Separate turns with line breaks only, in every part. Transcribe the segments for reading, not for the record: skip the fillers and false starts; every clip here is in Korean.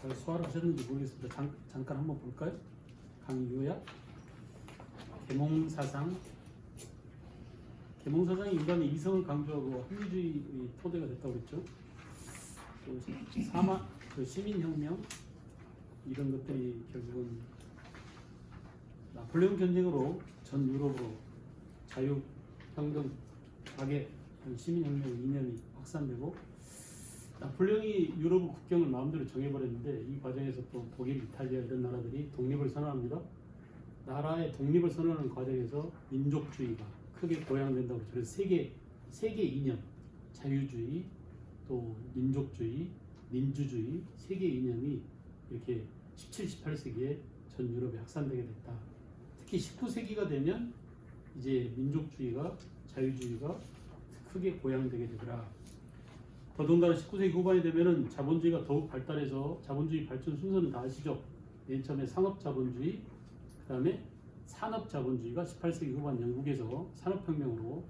잘 소화를 하셨는지 모르겠습니다. 잠깐 한번 볼까요? 강요약, 계몽사상. 계몽사상이 인간의 이성을 강조하고 합리주의의 토대가 됐다고 그랬죠. 또 시민혁명 이런 것들이 결국은 나폴레옹 전쟁으로 전 유럽으로 자유, 평등, 박애, 시민혁명 이념이 확산되고 나폴레옹이 유럽 국경을 마음대로 정해버렸는데 이 과정에서 또 독일, 이탈리아 이런 나라들이 독립을 선언합니다. 나라의 독립을 선언하는 과정에서 민족주의가 크게 고양된다고 그래서 세계 이념, 자유주의, 또 민족주의, 민주주의, 세계 이념이 이렇게 17, 18세기에 전 유럽에 확산되게 됐다. 특히 19세기가 되면 이제 민족주의가 자유주의가 크게 고양되게 되더라. 더군다나 19세기 후반이 되면은 자본주의가 더욱 발달해서 자본주의 발전 순서는 다 아시죠? 맨 처음에 상업자본주의, 그 다음에 산업자본주의가 18세기 후반 영국에서 산업혁명으로,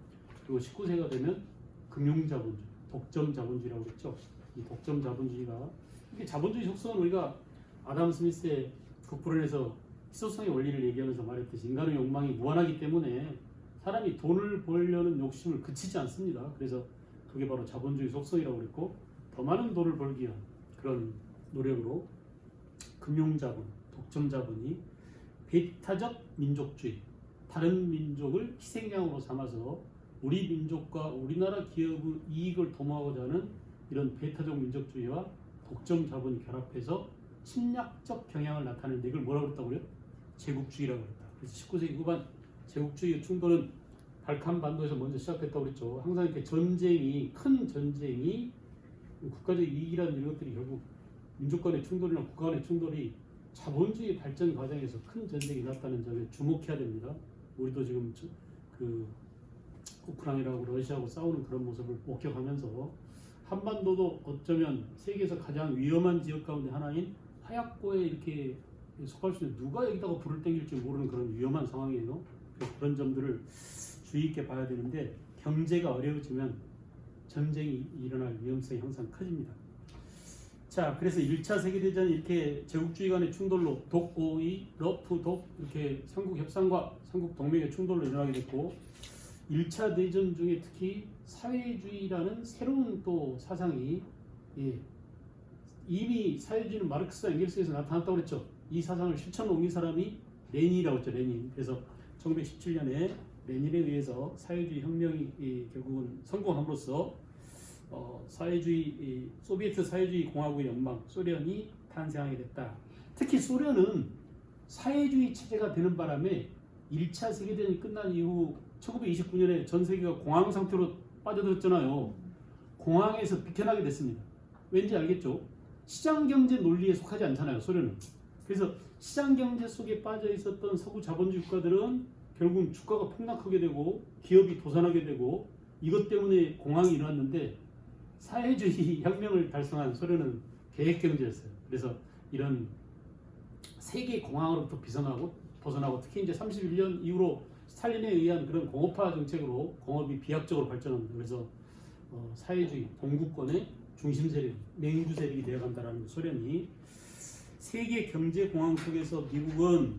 그리고 19세기가 되면 금융자본주의, 독점자본주의라고 그랬죠. 이 독점자본주의가 이게 자본주의 속성은 우리가 아담 스미스의 국부론에서 희소성의 원리를 얘기하면서 말했듯이 인간의 욕망이 무한하기 때문에 사람이 돈을 벌려는 욕심을 그치지 않습니다. 그래서 그게 바로 자본주의 속성이라고 그랬고, 더 많은 돈을 벌기 위한 그런 노력으로 금융자본, 독점자본이 배타적 민족주의, 다른 민족을 희생양으로 삼아서 우리 민족과 우리나라 기업의 이익을 도모하고자 하는 이런 배타적 민족주의와 독점자본이 결합해서 침략적 경향을 나타내는데 이걸 뭐라고 그랬다고요? 제국주의라고 그랬다. 그래서 19세기 후반 제국주의의 충돌은 발칸반도에서 먼저 시작됐다고 그랬죠. 항상 이렇게 큰 전쟁이 국가적 이익이라는 이런 것들이 결국 민족 간의 충돌이나 국가 간의 충돌이 자본주의 발전 과정에서 큰 전쟁이 났다는 점에 주목해야 됩니다. 우리도 지금 그 우크라이나하고 러시아하고 싸우는 그런 모습을 목격하면서 한반도도 어쩌면 세계에서 가장 위험한 지역 가운데 하나인 화약고에 이렇게 속할 수 있는, 누가 여기다가 불을 땡길지 모르는 그런 위험한 상황이에요. 그래서 그런 점들을 주의 있게 봐야 되는데, 경제가 어려워지면 전쟁이 일어날 위험성이 항상 커집니다. 자, 그래서 1차 세계대전이 이렇게 제국주의 간의 충돌로 독오이, 러프, 독 이렇게 삼국 협상과 삼국 동맹의 충돌로 일어나게 됐고, 1차 대전 중에 특히 사회주의라는 새로운 또 사상이, 이미 사회주의는 마르크스와 엥겔스에서 나타났다고 그랬죠. 이 사상을 실천으로 옮긴 사람이 레닌이라고 했죠. 레닌. 그래서 1917년에 레닌에 의해서 사회주의 혁명이 결국은 성공함으로써 사회주의, 소비에트 사회주의 공화국의 연방 소련이 탄생하게 됐다. 특히 소련은 사회주의 체제가 되는 바람에 1차 세계대전이 끝난 이후 1929년에 전 세계가 공황 상태로 빠져들었잖아요. 공황에서 비켜나게 됐습니다. 왠지 알겠죠? 시장경제 논리에 속하지 않잖아요, 소련은. 그래서 시장경제 속에 빠져 있었던 서구 자본주의 국가들은 결국 주가가 폭락하게 되고 기업이 도산하게 되고 이것 때문에 공황이 일어났는데, 사회주의 혁명을 달성한 소련은 계획경제였어요. 그래서 이런 세계 공황으로부터 벗어나고 특히 이제 31년 이후로 스탈린에 의한 그런 공업화 정책으로 공업이 비약적으로 발전합니다. 그래서 사회주의 동구권의 중심 세력, 맹주 세력이 되어간다라는 소련이. 세계 경제 공황 속에서 미국은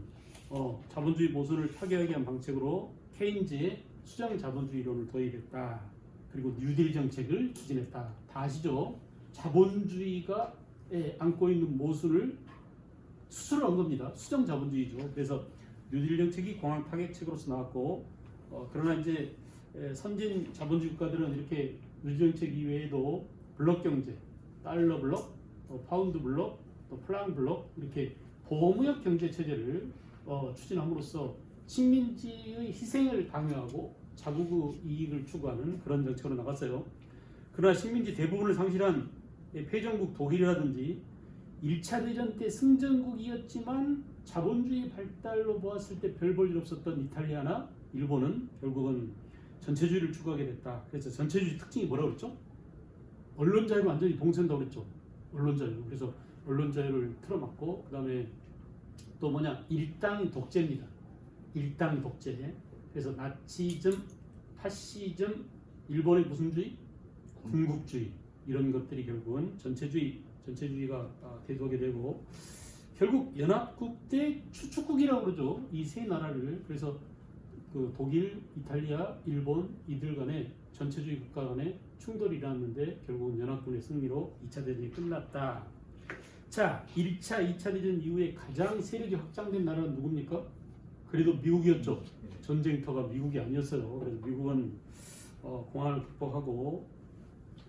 자본주의 모순을 타개하기 위한 방책으로 케인즈의 수장 자본주의 이론을 도입했다. 그리고 뉴딜 정책을 추진했다. 다 아시죠? 자본주의가 안고 있는 모순을 수술한 겁니다. 수정 자본주의죠. 그래서 뉴딜 정책이 공황 타개책으로서 나왔고, 그러나 이제 선진 자본주의 국가들은 이렇게 뉴딜 정책 이외에도 블록 경제, 달러 블록, 파운드 블록, 또 플랑 블록 이렇게 보호무역 경제 체제를 추진함으로써 식민지의 희생을 강요하고 자국의 이익을 추구하는 그런 정책으로 나갔어요. 그러나 식민지 대부분을 상실한 패전국 독일이라든지 1차 대전 때 승전국이었지만 자본주의 발달로 보았을 때 별 볼 일 없었던 이탈리아나 일본은 결국은 전체주의를 추구하게 됐다. 그래서 전체주의 특징이 뭐라고 그랬죠? 언론 자유를 완전히 봉쇄한다고 그랬죠. 언론 자유. 그래서 언론 자유를 틀어막고, 그 다음에 또 뭐냐, 일당 독재입니다. 일당 독재. 그래서 나치즘, 파시즘, 일본의 무슨 주의? 군국주의, 이런 것들이 결국은 전체주의 전체주의가 대두하게 되고 결국 연합국대 추축국이라고 그러죠. 이 세 나라를. 그래서 그 독일, 이탈리아, 일본 이들 간의 전체주의 국가 간의 충돌이 일어났는데 결국은 연합군의 승리로 2차 대전이 끝났다. 자, 1차, 2차 대전 이후에 가장 세력이 확장된 나라는 누굽니까? 그래도 미국이었죠. 전쟁터가 미국이 아니었어요. 그래서 미국은 공안을 극복하고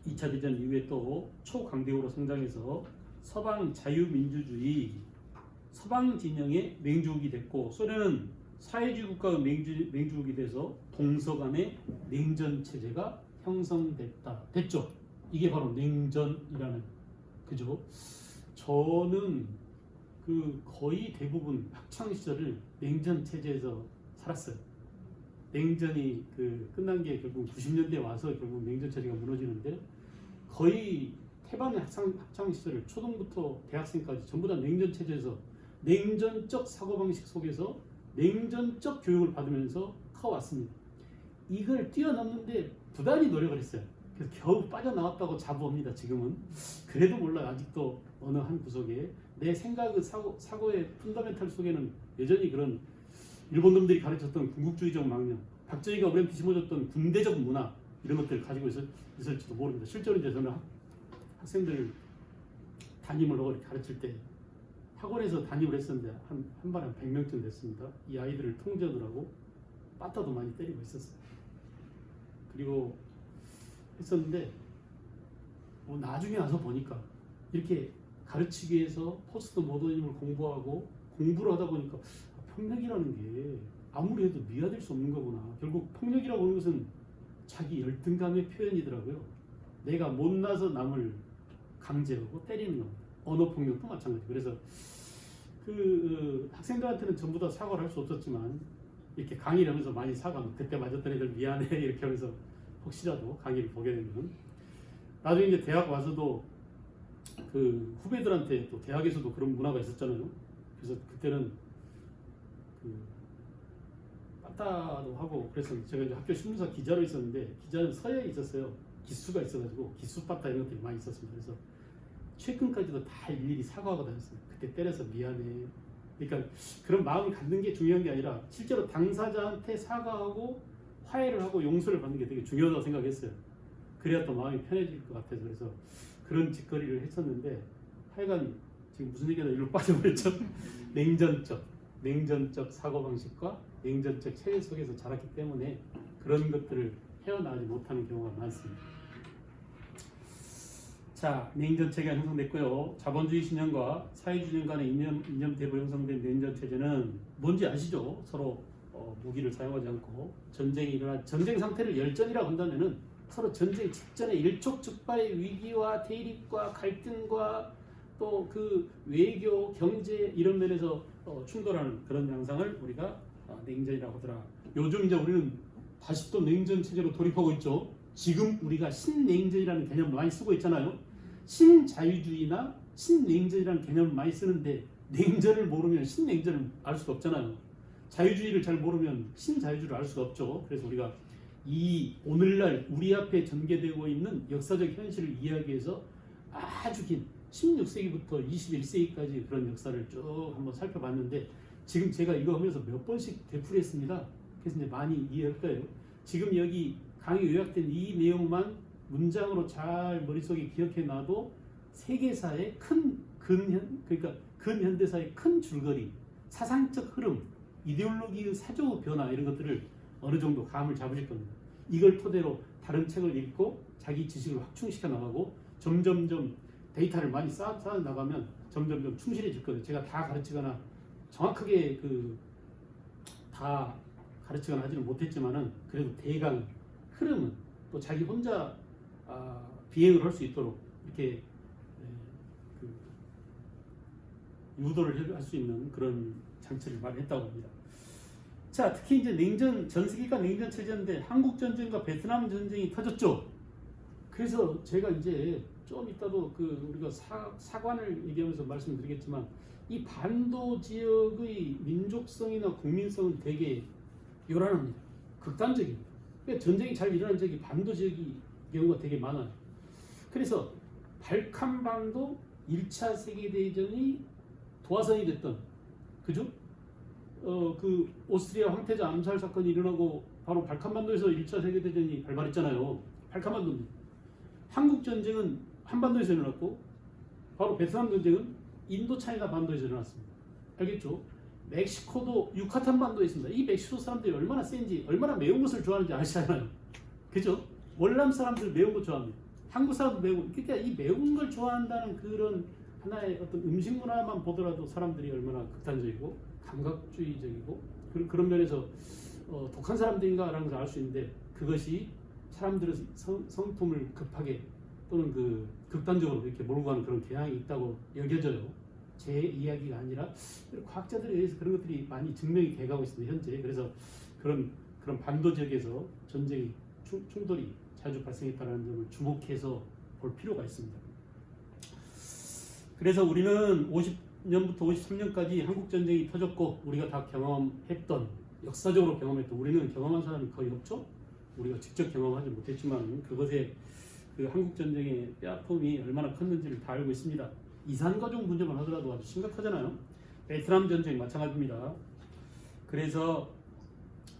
2차 대전 이후에 또 초강대국으로 성장해서 서방 자유민주주의, 서방 진영의 맹주국이 됐고 소련은 사회주의 국가의 맹주국이 돼서 동서 간의 냉전 체제가 됐죠. 이게 바로 냉전이라는, 그죠? 저는 그 거의 대부분 학창 시절을 냉전 체제에서 살았어요. 냉전이 그 끝난 게 결국 90년대에 와서 결국 냉전 체제가 무너지는데 거의 태반의 학창 시절을 초등부터 대학생까지 전부 다 냉전 체제에서 냉전적 사고방식 속에서 냉전적 교육을 받으면서 커왔습니다. 이걸 뛰어넘는데 부단히 노력을 했어요. 그래서 겨우 빠져나왔다고 자부합니다. 지금은. 그래도 몰라 아직도 어느 한 구석에 내 생각의 사고의 푼더멘탈 속에는 여전히 그런 일본 놈들이 가르쳤던 군국주의적 망념, 박정희가 우리한테 심어줬던 군대적 문화 이런 것들을 가지고 있을지도 모릅니다. 실제로 이제 저는 학생들 담임을 하고 가르칠 때 학원에서 담임을 했었는데 한 반에 100명쯤 됐습니다. 이 아이들을 통제하느라고 빠따도 많이 때리고 있었어요. 그리고 했었는데 나중에 와서 보니까 이렇게 가르치기 위해서 포스트 모더니즘을 공부하고 공부를 하다 보니까 폭력이라는 게 아무리 해도 미화될 수 없는 거구나. 결국 폭력이라고 하는 것은 자기 열등감의 표현이더라고요. 내가 못나서 남을 강제하고 때리는 겁니다. 언어폭력도 마찬가지. 그래서 학생들한테는 전부 다 사과를 할 수 없었지만 이렇게 강의를 하면서 많이 사과하면 그때 맞았던 애들 미안해 이렇게 하면서 혹시라도 강의를 보게 되면 나중에 이제 대학 와서도 그 후배들한테 또 대학에서도 그런 문화가 있었잖아요. 그래서 그때는 빠따도 하고 그래서 제가 이제 학교 신문사 기자로 있었는데 기자는 서예에 있었어요. 기수가 있어가지고 기수 빠따 이런 것들이 많이 있었습니다. 그래서 최근까지도 다 일일이 사과하고 다녔어요. 그때 때려서 미안해. 그러니까 그런 마음을 갖는 게 중요한 게 아니라 실제로 당사자한테 사과하고 화해를 하고 용서를 받는 게 되게 중요하다고 생각했어요. 그래야 또 마음이 편해질 것 같아서 그래서 그런 짓거리를 했었는데 하여간 지금 무슨 얘기가 일로 빠져버렸죠. 냉전적 사고방식과 냉전적 체계 속에서 자랐기 때문에 그런 것들을 헤어나가지 못하는 경우가 많습니다. 자, 냉전 체계가 형성됐고요. 자본주의 신념과 사회주의 간의 이념 대부 형성된 냉전 체제는 뭔지 아시죠? 서로 무기를 사용하지 않고 전쟁이 일어나 전쟁 상태를 열전이라고 한다면은 서로 전쟁 직전에 일촉즉발의 위기와 대립과 갈등과 또 그 외교, 경제 이런 면에서 충돌하는 그런 양상을 우리가 냉전이라고 하더라. 요즘 이제 우리는 다시 또 냉전 체제로 돌입하고 있죠. 지금 우리가 신냉전이라는 개념을 많이 쓰고 있잖아요. 신자유주의나 신냉전이라는 개념을 많이 쓰는데 냉전을 모르면 신냉전을 알 수가 없잖아요. 자유주의를 잘 모르면 신자유주의를 알 수가 없죠. 그래서 우리가 이 오늘날 우리 앞에 전개되고 있는 역사적 현실을 이야기해서 아주 긴 16세기부터 21세기까지 그런 역사를 쭉 한번 살펴봤는데 지금 제가 이거 하면서 몇 번씩 되풀이했습니다. 그래서 이제 많이 이해할 거예요. 지금 여기 강의 요약된 이 내용만 문장으로 잘 머릿속에 기억해 놔도 세계사의 그러니까 근현대사의 큰 줄거리, 사상적 흐름, 이데올로기의 사조 변화 이런 것들을 어느 정도 감을 잡으실 겁니다. 이걸 토대로 다른 책을 읽고 자기 지식을 확충시켜 나가고 점점점 데이터를 많이 쌓아 나가면 점점점 충실해질 거예요. 제가 다 가르치거나 정확하게 다 가르치거나 하지는 못했지만은 그래도 대강 흐름은 또 자기 혼자 비행을 할 수 있도록 이렇게 유도를 할 수 있는 그런 장치를 마련했다고 합니다. 자, 특히 이제 냉전 전 세계가 냉전 체제인데 한국 전쟁과 베트남 전쟁이 터졌죠. 그래서 제가 이제 좀 이따도 우리가 사관을 얘기하면서 말씀드리겠지만 이 반도 지역의 민족성이나 국민성은 되게 요란합니다. 극단적입니다. 그러니까 전쟁이 잘 일어난 지역이 반도 지역이 경우가 되게 많아요. 그래서 발칸반도, 1차 세계대전이 도화선이 됐던, 그죠? 그 오스트리아 황태자 암살 사건이 일어나고 바로 발칸반도에서 1차 세계대전이 발발했잖아요. 발칸반도입니다. 한국 전쟁은 한반도에서 일어났고 바로 베트남 전쟁은 인도차이나 반도에서 일어났습니다. 알겠죠? 멕시코도 유카탄 반도에 있습니다. 이 멕시코 사람들이 얼마나 센지, 얼마나 매운 것을 좋아하는지 아시잖아요. 그죠? 월남 사람들 매운 거 좋아합니다. 한국 사람도 매운 거. 그러니까 이 매운 걸 좋아한다는 그런 하나의 어떤 음식 문화만 보더라도 사람들이 얼마나 극단적이고 감각주의적이고 그런 면에서 독한 사람들인가라는 걸 알 수 있는데, 그것이 사람들의 성품을 급하게 또는 그 극단적으로 이렇게 몰고 가는 그런 경향이 있다고 여겨져요. 제 이야기가 아니라 과학자들에 의해서 그런 것들이 많이 증명이 돼가고 있습니다, 현재. 그래서 그런 반도 지역에서 전쟁이 충돌이 자주 발생했다는 점을 주목해서 볼 필요가 있습니다. 그래서 우리는 50년부터 53년까지 한국 전쟁이 터졌고 우리가 다 경험했던, 역사적으로 경험했던, 우리는 경험한 사람이 거의 없죠. 우리가 직접 경험하지 못했지만 그것에 그 한국 전쟁의 뼈아픔이 얼마나 컸는지를 다 알고 있습니다. 이산가족 문제만 하더라도 아주 심각하잖아요. 베트남 전쟁 마찬가지입니다. 그래서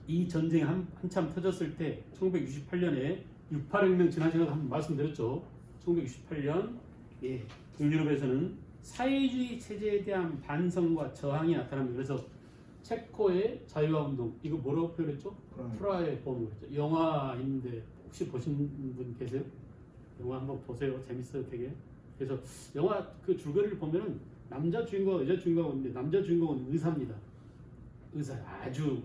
이 전쟁이 한참 터졌을 때 1968년에 68혁명, 지난 시간에 한번 말씀드렸죠. 1968년 동유럽에서는 사회주의 체제에 대한 반성과 저항이 나타납니다. 그래서 체코의 자유화 운동, 이거 뭐라고 표현했죠? 프라하의 봄. 영화인데 혹시 보신 분 계세요? 영화 한번 보세요. 재밌어요, 되게. 그래서 영화 그 줄거리를 보면은 남자 주인공, 여자 주인공은 있는데 남자 주인공은 의사입니다. 의사, 아주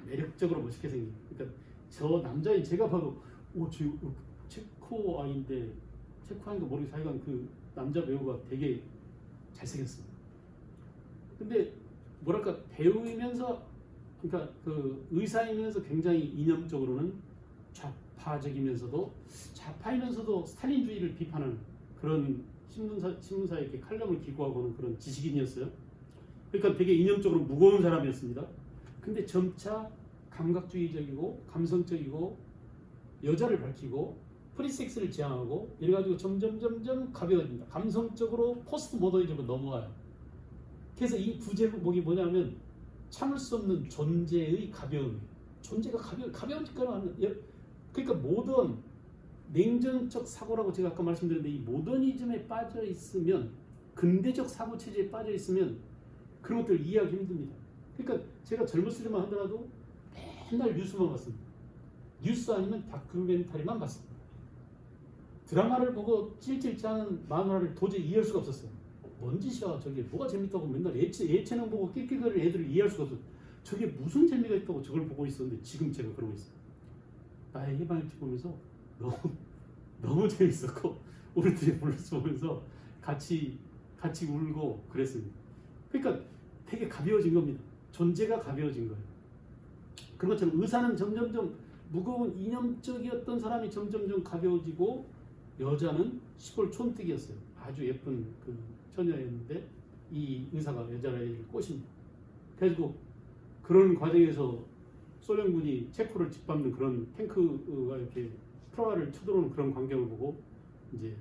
매력적으로 멋있게 생긴. 그러니까 저 남자인 제가 봐도 저 체코 아인데, 체코 아인가 모르겠어요. 하여간 그 남자 배우가 되게 잘생겼습니다. 근데 뭐랄까, 배우이면서, 그러니까 그 의사이면서 굉장히 이념적으로는 좌파이면서도 스탈린주의를 비판하는 그런 신문사에 이렇게 칼럼을 기고하고는 그런 지식인이었어요. 그러니까 되게 이념적으로 무거운 사람이었습니다. 근데 점차 감각주의적이고 감성적이고 여자를 밝히고 프리섹스를 지향하고 이래가지고 점점 가벼워집니다. 감성적으로 포스트 모더니즘으로 넘어가요. 그래서 이 부제목이 뭐냐면 참을 수 없는 존재의 가벼움. 존재가 가벼운 짓거나 하는. 그러니까 모던 냉전적 사고라고 제가 아까 말씀드렸는데, 이 모더니즘에 빠져 있으면, 근대적 사고 체제에 빠져 있으면 그런 것들을 이해하기 힘듭니다. 그러니까 제가 젊었을 때만 하더라도 맨날 뉴스만 봤습니다. 뉴스 아니면 다큐멘터리만 봤습니다. 드라마를 보고 찔찔 짜는 만화를 도저히 이해할 수가 없었어요. 뭔 짓이야 저게, 뭐가 재밌다고 맨날 예체능 보고 낄낄거리는 애들을 이해할 수가 없어요. 저게 무슨 재미가 있다고 저걸 보고 있었는데 지금 제가 그러고 있어요. 나의 해방일지 보면서 너무 재밌었고 우리들이 불러서 보면서 같이 울고 그랬습니다. 그러니까 되게 가벼워진 겁니다. 존재가 가벼워진 거예요. 그런 것처럼 의사는 점점점 무거운 이념적이었던 사람이 점점점 가벼워지고, 여자는 시골 촌뜨기였어요. 아주 예쁜 그 처녀였는데 이 의사가 여자를 꼬십니다. 그래가지고 그런 과정에서 소련군이 체코를 짓밟는 그런 탱크가 이렇게 프라하를 쳐들어오는 그런 광경을 보고 이제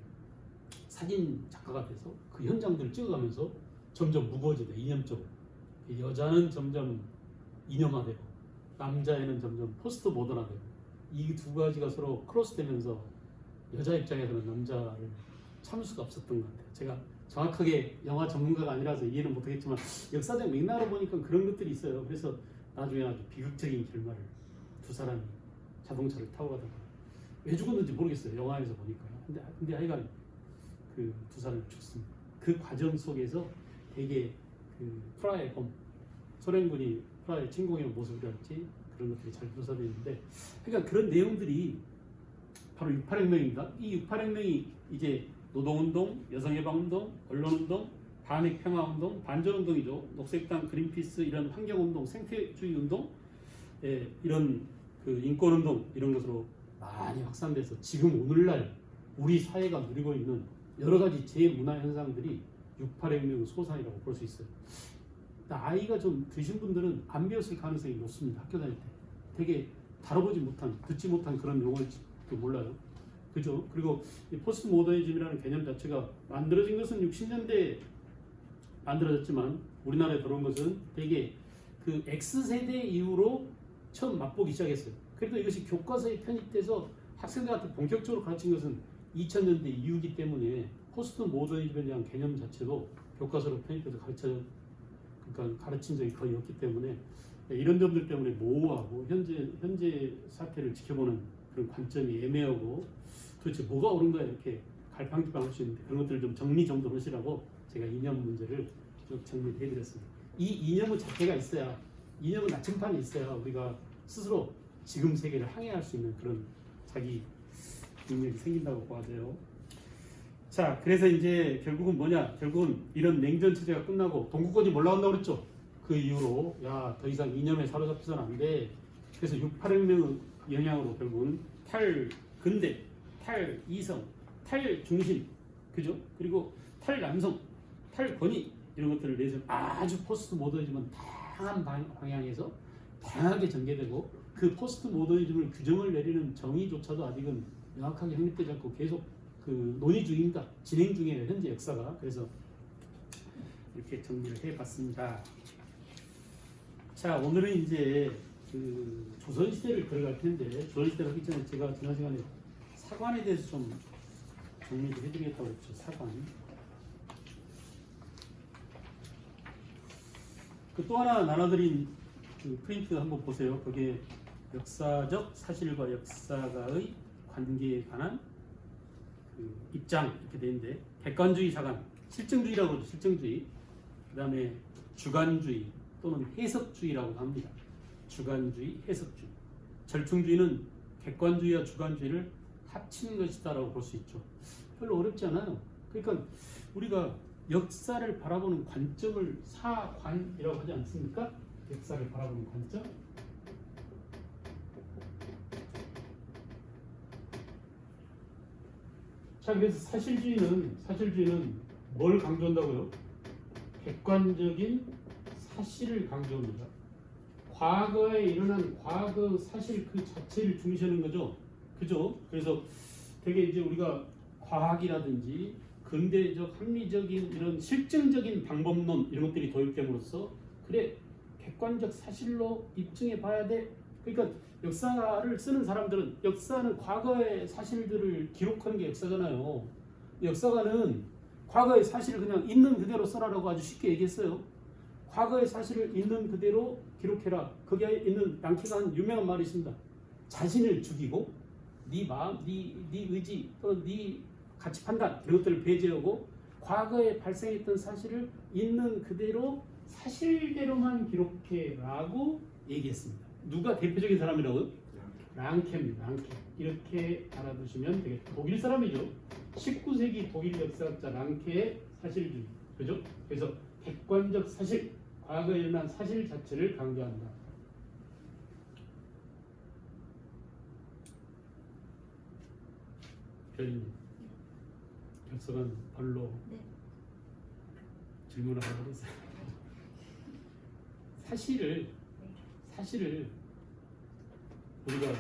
사진 작가가 돼서 그 현장들을 찍어가면서 점점 무거워지다, 이념적으로. 여자는 점점 이념화되고 남자애는 점점 포스트 모던화되고, 이 두 가지가 서로 크로스되면서 여자 입장에서는 남자를 참을 수가 없었던 것 같아요. 제가 정확하게 영화 전문가가 아니라서 이해는 못하겠지만 역사적 맥락으로 보니까 그런 것들이 있어요. 그래서 나중에 아주 비극적인 결말을, 두 사람이 자동차를 타고 가다가 왜 죽었는지 모르겠어요, 영화에서 보니까. 근데 하여간 그 두 사람이 죽습니다. 그 과정 속에서 되게 그 프라하의 봄, 소련군이 프라하에 침공해온 모습이랄지 그런 것들이 잘 묘사되어 있는데, 그러니까 그런 내용들이 바로 68혁명입니다. 이 68혁명이 이제 노동운동, 여성해방운동, 언론운동, 반핵평화운동, 반전운동이죠. 녹색당, 그린피스, 이런 환경운동, 생태주의 운동, 이런 그 인권운동, 이런 것으로 많이 확산돼서 지금 오늘날 우리 사회가 누리고 있는 여러 가지 제문화 현상들이 68혁명 소상이라고 볼 수 있어요. 아이가 좀 드신 분들은 안 배웠을 가능성이 높습니다. 학교 다닐 때 되게 다뤄보지 못한, 듣지 못한 그런 용어일지도 몰라요. 그죠? 그리고 이 포스트 모더니즘이라는 개념 자체가 만들어진 것은 60년대에 만들어졌지만 우리나라에 들어온 것은 되게 그 X세대 이후로 처음 맛보기 시작했어요. 그래도 이것이 교과서에 편입돼서 학생들한테 본격적으로 가르친 것은 2000년대 이후이기 때문에 포스트 모더니즘에 대한 개념 자체도 교과서로 편입돼서 그러니까 가르친 적이 거의 없기 때문에 이런 점들 때문에 모호하고 현재 사태를 지켜보는 그런 관점이 애매하고 도대체 뭐가 옳은가 이렇게 갈팡질팡할 수 있는데 그런 것들을 좀 정리정돈하시라고 제가 이념 문제를 쭉 정리해드렸습니다. 이 이념의 자체가 있어야 이념의 나침판이 있어야 우리가 스스로 지금 세계를 항해할 수 있는 그런 자기 능력이 생긴다고 봐져요. 자, 그래서 이제 결국은 뭐냐? 결국은 이런 냉전 체제가 끝나고 동구권이 올라온다고 그랬죠. 그 이후로 야, 더 이상 이념에 사로잡혀서는 안 돼. 그래서 6.8혁명의 영향으로 결국은 탈근대, 탈이성, 탈중심, 그죠? 그리고 탈남성, 탈권위 이런 것들을 내서 아주 포스트 모더니즘은 다양한 방향에서 다양하게 전개되고 그 포스트 모더니즘을 규정을 내리는 정의조차도 아직은 명확하게 확립되지 않고 계속 그 논의 중입니다. 진행 중이에요. 현재 역사가. 그래서 이렇게 정리를 해봤습니다. 자, 오늘은 이제 그 조선시대를 들어갈 텐데 조선시대를 하기 전에 제가 지난 시간에 사관에 대해서 좀 정리를 해드리겠다고 했죠. 사관. 그 또 하나 나눠드린 그 프린트 한번 보세요. 거기에 역사적 사실과 역사가의 관계에 관한 그 입장 이렇게 돼 있는데 객관주의 사관, 실증주의라고 하죠. 실증주의. 그 다음에 주관주의 또는 해석주의라고 합니다. 주관주의, 해석주의. 절충주의는 객관주의와 주관주의를 합친 것이다라고 볼 수 있죠. 별로 어렵지 않아요. 그러니까 우리가 역사를 바라보는 관점을 사관이라고 하지 않습니까? 역사를 바라보는 관점. 자, 그래서 사실주의는 뭘 강조한다고요? 객관적인 사실을 강조합니다. 과거에 일어난 과거 사실 그 자체를 중시하는 거죠. 그죠? 그래서 되게 이제 우리가 과학이라든지 근대적 합리적인 이런 실증적인 방법론 이런 것들이 도입됨으로써 그래 객관적 사실로 입증해 봐야 돼. 그러니까 역사를 쓰는 사람들은 역사는 과거의 사실들을 기록하는 게 역사잖아요. 역사가는 과거의 사실을 그냥 있는 그대로 써라라고 아주 쉽게 얘기했어요. 과거의 사실을 있는 그대로 기록해라. 거기에 있는 랑케가 한 유명한 말이 있습니다. 자신을 죽이고 네 마음, 네 의지 또는 네 가치 판단 이런 것들을 배제하고 과거에 발생했던 사실을 있는 그대로 사실대로만 기록해라고 얘기했습니다. 누가 대표적인 사람이라고요? 랑케입니다. 랑케. 이렇게 알아두시면 되겠다. 독일 사람이죠. 19세기 독일 역사학자 랑케의 사실주의. 그죠? 그래서 객관적 사실, 과거에 일어난 사실 자체를 강조한다. 별님, 결석은 별로 질문을 하고 그랬어요. 사실을 우리가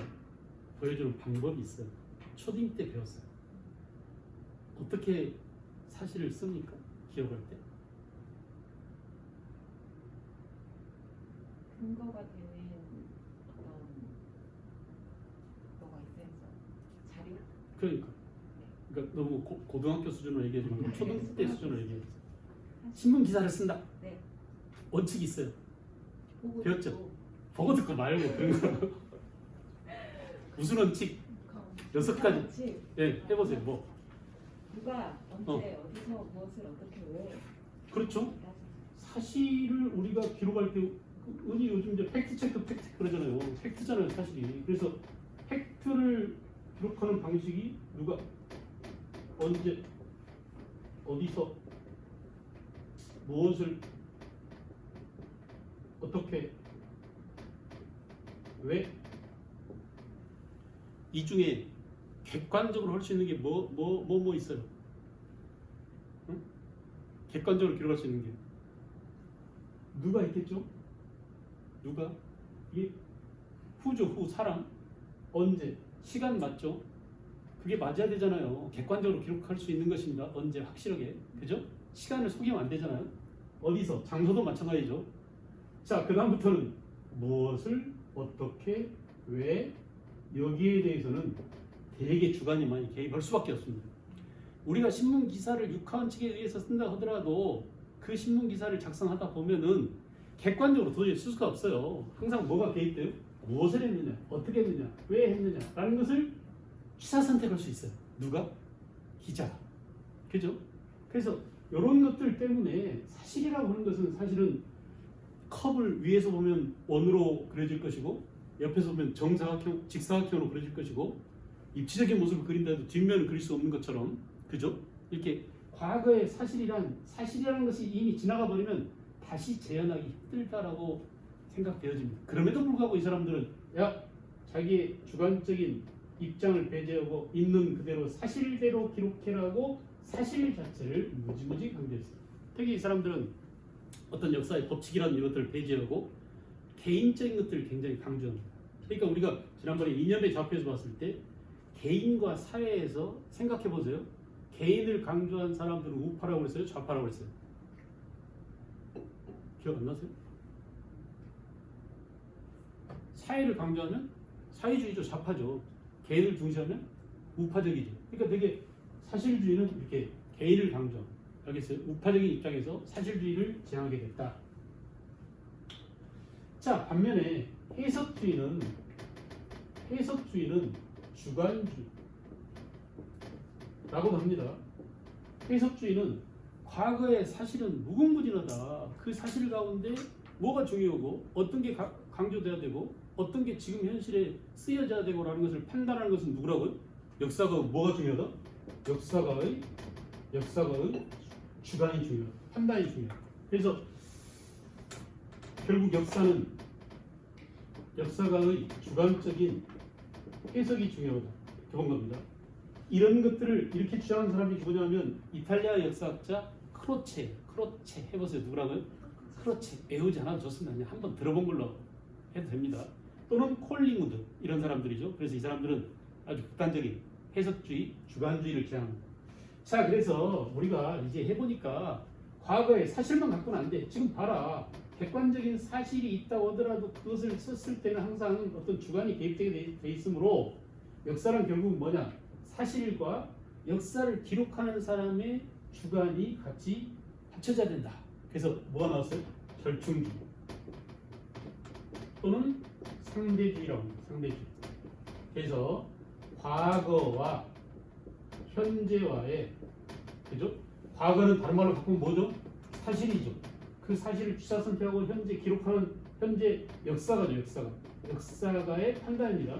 보여주는 방법이 있어요. 초딩 때 배웠어요. 어떻게 사실을 씁니까? 기억할 때?
근거가 되는 어떤 뭐가 있어야죠. 자료?
그러니까 너무 고등학교 수준으로 얘기하지 말고 초등 때 수준으로 얘기해주세요. 신문 기사를 쓴다.
네.
원칙이 있어요.
보고
배웠죠?
듣고.
보고 듣고 말고 그런 거. 무슨 원칙? 6가지. 예, 해보세요. 뭐?
누가 언제 어디서 무엇을 어떻게 왜?
그렇죠. 사실을 우리가 기록할 때 요즘 이제 팩트 체크 그러잖아요. 팩트잖아요, 사실이. 그래서 팩트를 기록하는 방식이 누가 언제 어디서 무엇을 어떻게 왜? 이 중에 객관적으로 할 수 있는 게 뭐 있어요? 응? 객관적으로 기록할 수 있는 게 누가 있겠죠? 누가? 이게 후죠, 후 사람. 언제? 시간 맞죠? 그게 맞아야 되잖아요. 객관적으로 기록할 수 있는 것입니다. 언제 확실하게. 그죠? 시간을 속이면 안 되잖아요. 어디서? 장소도 마찬가지죠. 자, 그 다음부터는 무엇을, 어떻게, 왜, 여기에 대해서는 되게 주관이 많이 개입할 수밖에 없습니다. 우리가 신문 기사를 육하원 측에 의해서 쓴다 하더라도 그 신문 기사를 작성하다 보면은 객관적으로 도저히 쓸 수가 없어요. 항상 뭐가 개입돼요? 무엇을 했느냐, 어떻게 했느냐, 왜 했느냐라는 것을 취사 선택할 수 있어요. 누가? 기자. 그죠? 그래서 이런 것들 때문에 사실이라고 하는 것은 사실은 컵을 위에서 보면 원으로 그려질 것이고 옆에서 보면 정사각형, 직사각형으로 그려질 것이고 입체적인 모습을 그린다 해도 뒷면을 그릴 수 없는 것처럼 그죠? 이렇게 과거의 사실이라는 것이 이미 지나가 버리면 다시 재현하기 힘들다라고 생각되어집니다. 그럼에도 불구하고 이 사람들은 자기의 주관적인 입장을 배제하고 있는 그대로 사실대로 기록해라고 사실 자체를 무지무지 강조했어요. 특히 이 사람들은 어떤 역사의 법칙이라는 이것들을 배제하고 개인적인 것들을 굉장히 강조합니다. 그러니까 우리가 지난번에 이념의 좌표에서 봤을 때 개인과 사회에서 생각해 보세요. 개인을 강조한 사람들은 우파라고 그랬어요? 좌파라고 그랬어요? 기억 안 나세요? 사회를 강조하면 사회주의죠, 좌파죠. 개인을 중시하면 우파적이죠. 그러니까 되게 사실주의는 이렇게 개인을 강조. 알겠어요? 우파적인 입장에서 사실주의를 지향하게 됐다. 자, 반면에 해석주의는 주관주의라고 합니다. 해석주의는 과거의 사실은 무궁무진하다. 그 사실 가운데 뭐가 중요하고 어떤 게 강조돼야 되고 어떤 게 지금 현실에 쓰여져야 되고라는 것을 판단하는 것은 누구라고요? 역사가 뭐가 중요하다? 역사가의 주관이 중요하다. 판단이 중요하다. 그래서 결국 역사가의 주관적인 해석이 중요하다. 그런 겁니다. 이런 것들을 이렇게 주장하는 사람이 누구냐면 이탈리아 역사학자 크로체 해보세요. 누구라고요? 크로체. 외우지 않아도 좋습니다. 그냥 한번 들어본 걸로 해도 됩니다. 또는 콜링우드 이런 사람들이죠. 그래서 이 사람들은 아주 극단적인 해석주의, 주관주의를 지향합니다. 자, 그래서 우리가 이제 해보니까 과거에 사실만 갖고는 안 돼. 지금 봐라. 객관적인 사실이 있다고 하더라도 그것을 썼을 때는 항상 어떤 주관이 개입되게 돼 있으므로 역사는 결국 뭐냐? 사실과 역사를 기록하는 사람의 주관이 같이 합쳐져야 된다. 그래서 뭐가 나왔어요? 절충주의 또는 상대주의라고 합니다. 상대주의. 그래서 과거와 현재와의 그죠? 과거는 다른 말로 바꾸면 뭐죠? 사실이죠. 그 사실을 취사 선택하고 현재 기록하는 현재 역사가죠. 역사가의 판단입니다.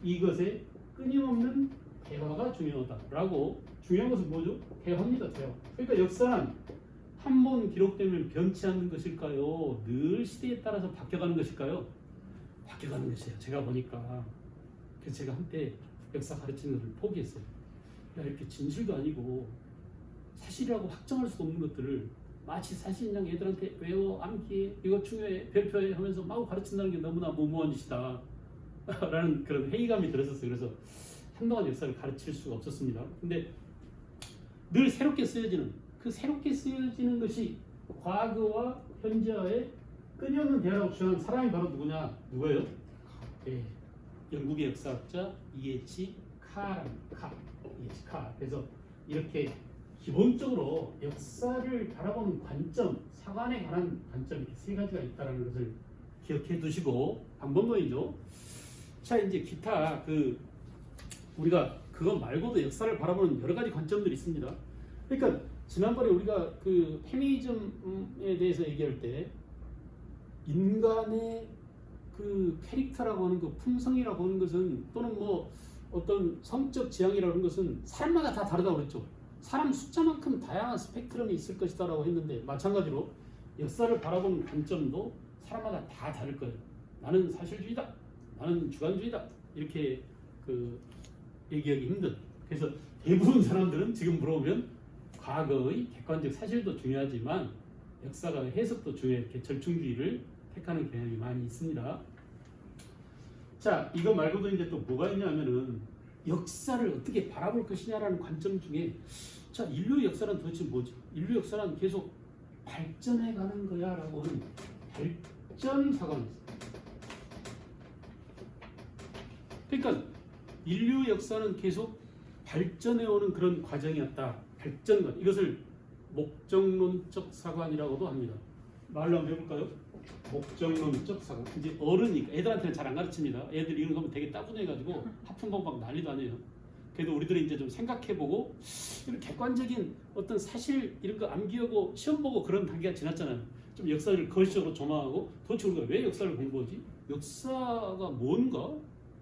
이것에 끊임없는 대화가 중요하다라고. 중요한 것은 뭐죠? 대화입니다. 대화. 그러니까 역사는 한 번 기록되면 변치 않는 것일까요? 늘 시대에 따라서 바뀌어가는 것일까요? 바뀌어가는 것이에요. 제가 보니까. 그래서 제가 한때 역사 가르치는 것을 포기했어요. 이렇게 진실도 아니고 사실이라고 확정할 수 없는 것들을 마치 사실인양 애들한테 외워, 암기해, 이거 중요해, 별표해 하면서 마구 가르친다는 게 너무나 무모한 짓이다 라는 그런 회의감이 들었었어요. 그래서 한동안 역사를 가르칠 수가 없었습니다. 근데 늘 새롭게 쓰여지는 그 새롭게 쓰여지는 것이 과거와 현재와의 끊임없는 대화라고 주장하는 사람이 바로 누구예요? 영국의 역사학자 E.H. 카. 그래서 이렇게 기본적으로 역사를 바라보는 관점, 사관에 관한 관점 이렇게 세 가지가 있다는 것을 기억해 두시고 방법론이죠. 자, 이제 기타 우리가 그거 말고도 역사를 바라보는 여러 가지 관점들이 있습니다. 그러니까 지난번에 우리가 그 페미니즘에 대해서 얘기할 때 인간의 그 캐릭터라고 하는 그 품성이라고 하는 것은 또는 뭐 어떤 성적 지향이라고 하는 것은 사람마다 다 다르다고 그랬죠. 사람 숫자만큼 다양한 스펙트럼이 있을 것이다라고 했는데 마찬가지로 역사를 바라보는 관점도 사람마다 다 다를 거예요. 나는 사실주의다. 나는 주관주의다. 이렇게 얘기하기 힘든. 그래서 대부분 사람들은 지금 물어보면 과거의 객관적 사실도 중요하지만 역사가의 해석도 중요해. 이렇게 절충주의를 택하는 경향이 많이 있습니다. 자, 이거 말고도 이제 또 뭐가 있냐면은 역사를 어떻게 바라볼 것이냐라는 관점 중에 자 인류의 역사는 도대체 뭐지? 인류 역사는 계속 발전해가는 거야라고 하는 발전사관이 있어요. 그러니까 인류 역사는 계속 발전해오는 그런 과정이었다. 발전관. 이것을 목적론적 사관이라고도 합니다. 말로 한번 해볼까요? 목적론적 사관. 이제 어른이니까 애들한테는 잘 안 가르칩니다. 애들 이런 거 보면 되게 따분해가지고 하품방방 난리도 아니에요. 그래도 우리들은 이제 좀 생각해보고 이런 객관적인 어떤 사실 이런 거 암기하고 시험 보고 그런 단계가 지났잖아요. 좀 역사를 거시적으로 조망하고 도대체 우리가 왜 역사를 공부하지? 역사가 뭔가?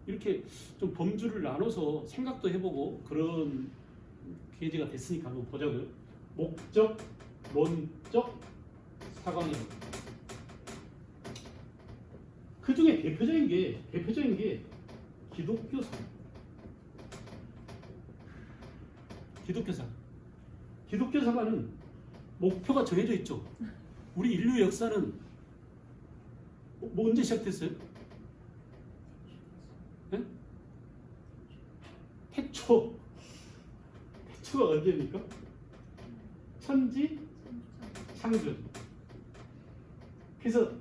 이렇게 좀 범주를 나눠서 생각도 해보고 그런 계기가 됐으니까 한번 보자고요. 목적, 론적 사관입니다. 그 중에 대표적인 게 기독교사. 기독교사관은 목표가 정해져 있죠. 우리 인류 역사는 뭐 언제 시작됐어요? 네? 태초가 언제입니까? 천지 창조. 그래서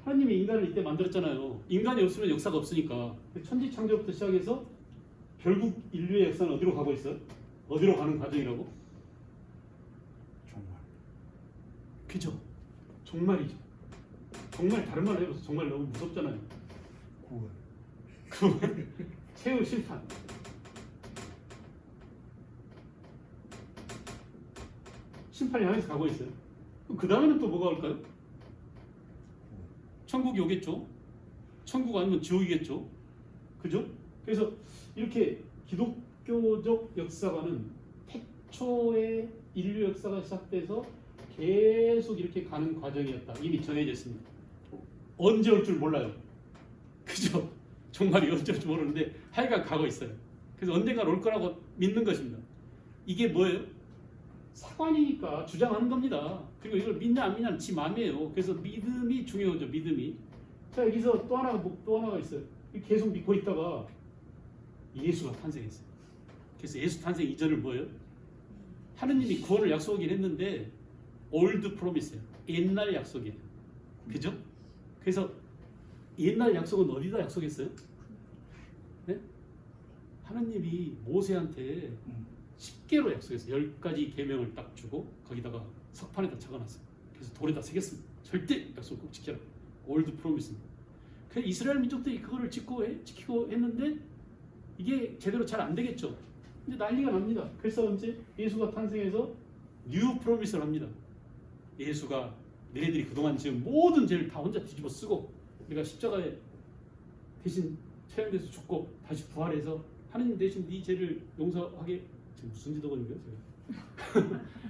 하나님이 인간을 이때 만들었잖아요. 인간이 없으면 역사가 없으니까. 천지 창조부터 시작해서 결국 인류의 역사는 어디로 가고 있어요? 어디로 가는 과정이라고?
정말.
그죠? 종말이죠. 정말 다른 말로 해봐서 정말 너무 무섭잖아요.
구원.
최후 심판. 심판이 향해서 가고 있어요. 그 다음에는 또 뭐가 올까요? 천국이 오겠죠. 천국 아니면 지옥이겠죠. 그죠? 그래서 이렇게 기독교적 역사관은 태초에 인류 역사가 시작돼서 계속 이렇게 가는 과정이었다. 이미 정해져 있습니다. 언제 올 줄 몰라요. 그죠? 정말이 언제 올지 모르는데 하여간 가고 있어요. 그래서 언젠가 올 거라고 믿는 것입니다. 이게 뭐예요? 사관이니까 주장하는 겁니다. 그리고 이걸 믿냐 안 믿냐는 지 마음이에요. 그래서 믿음이 중요하죠. 믿음이. 자 여기서 또 하나가 있어요. 계속 믿고 있다가 예수가 탄생했어요. 그래서 예수 탄생 이전을 뭐예요? 하느님이 구원을 약속하긴 했는데 올드 프로미스예요. 옛날 약속이에요. 그죠? 그래서 옛날 약속은 어디다 약속했어요? 네? 하느님이 모세한테 10개로 약속했어요. 10가지 계명을 딱 주고 거기다가 석판에다 적어놨어요. 그래서 돌에다 새겼습니다. 절대 약속 꼭 지켜라. 올드 프로미스입니다. 그래서 이스라엘 민족들이 그거를 지키고 했는데 이게 제대로 잘 안 되겠죠. 이제 난리가 납니다. 그래서 언제 예수가 탄생해서 뉴 프로미스를 합니다. 예수가 너희들이 그동안 지은 모든 죄를 다 혼자 뒤집어 쓰고 우리가 십자가에 대신 처형돼서 죽고 다시 부활해서 하느님 대신 네 죄를 용서하게 지금 무슨 지도거든요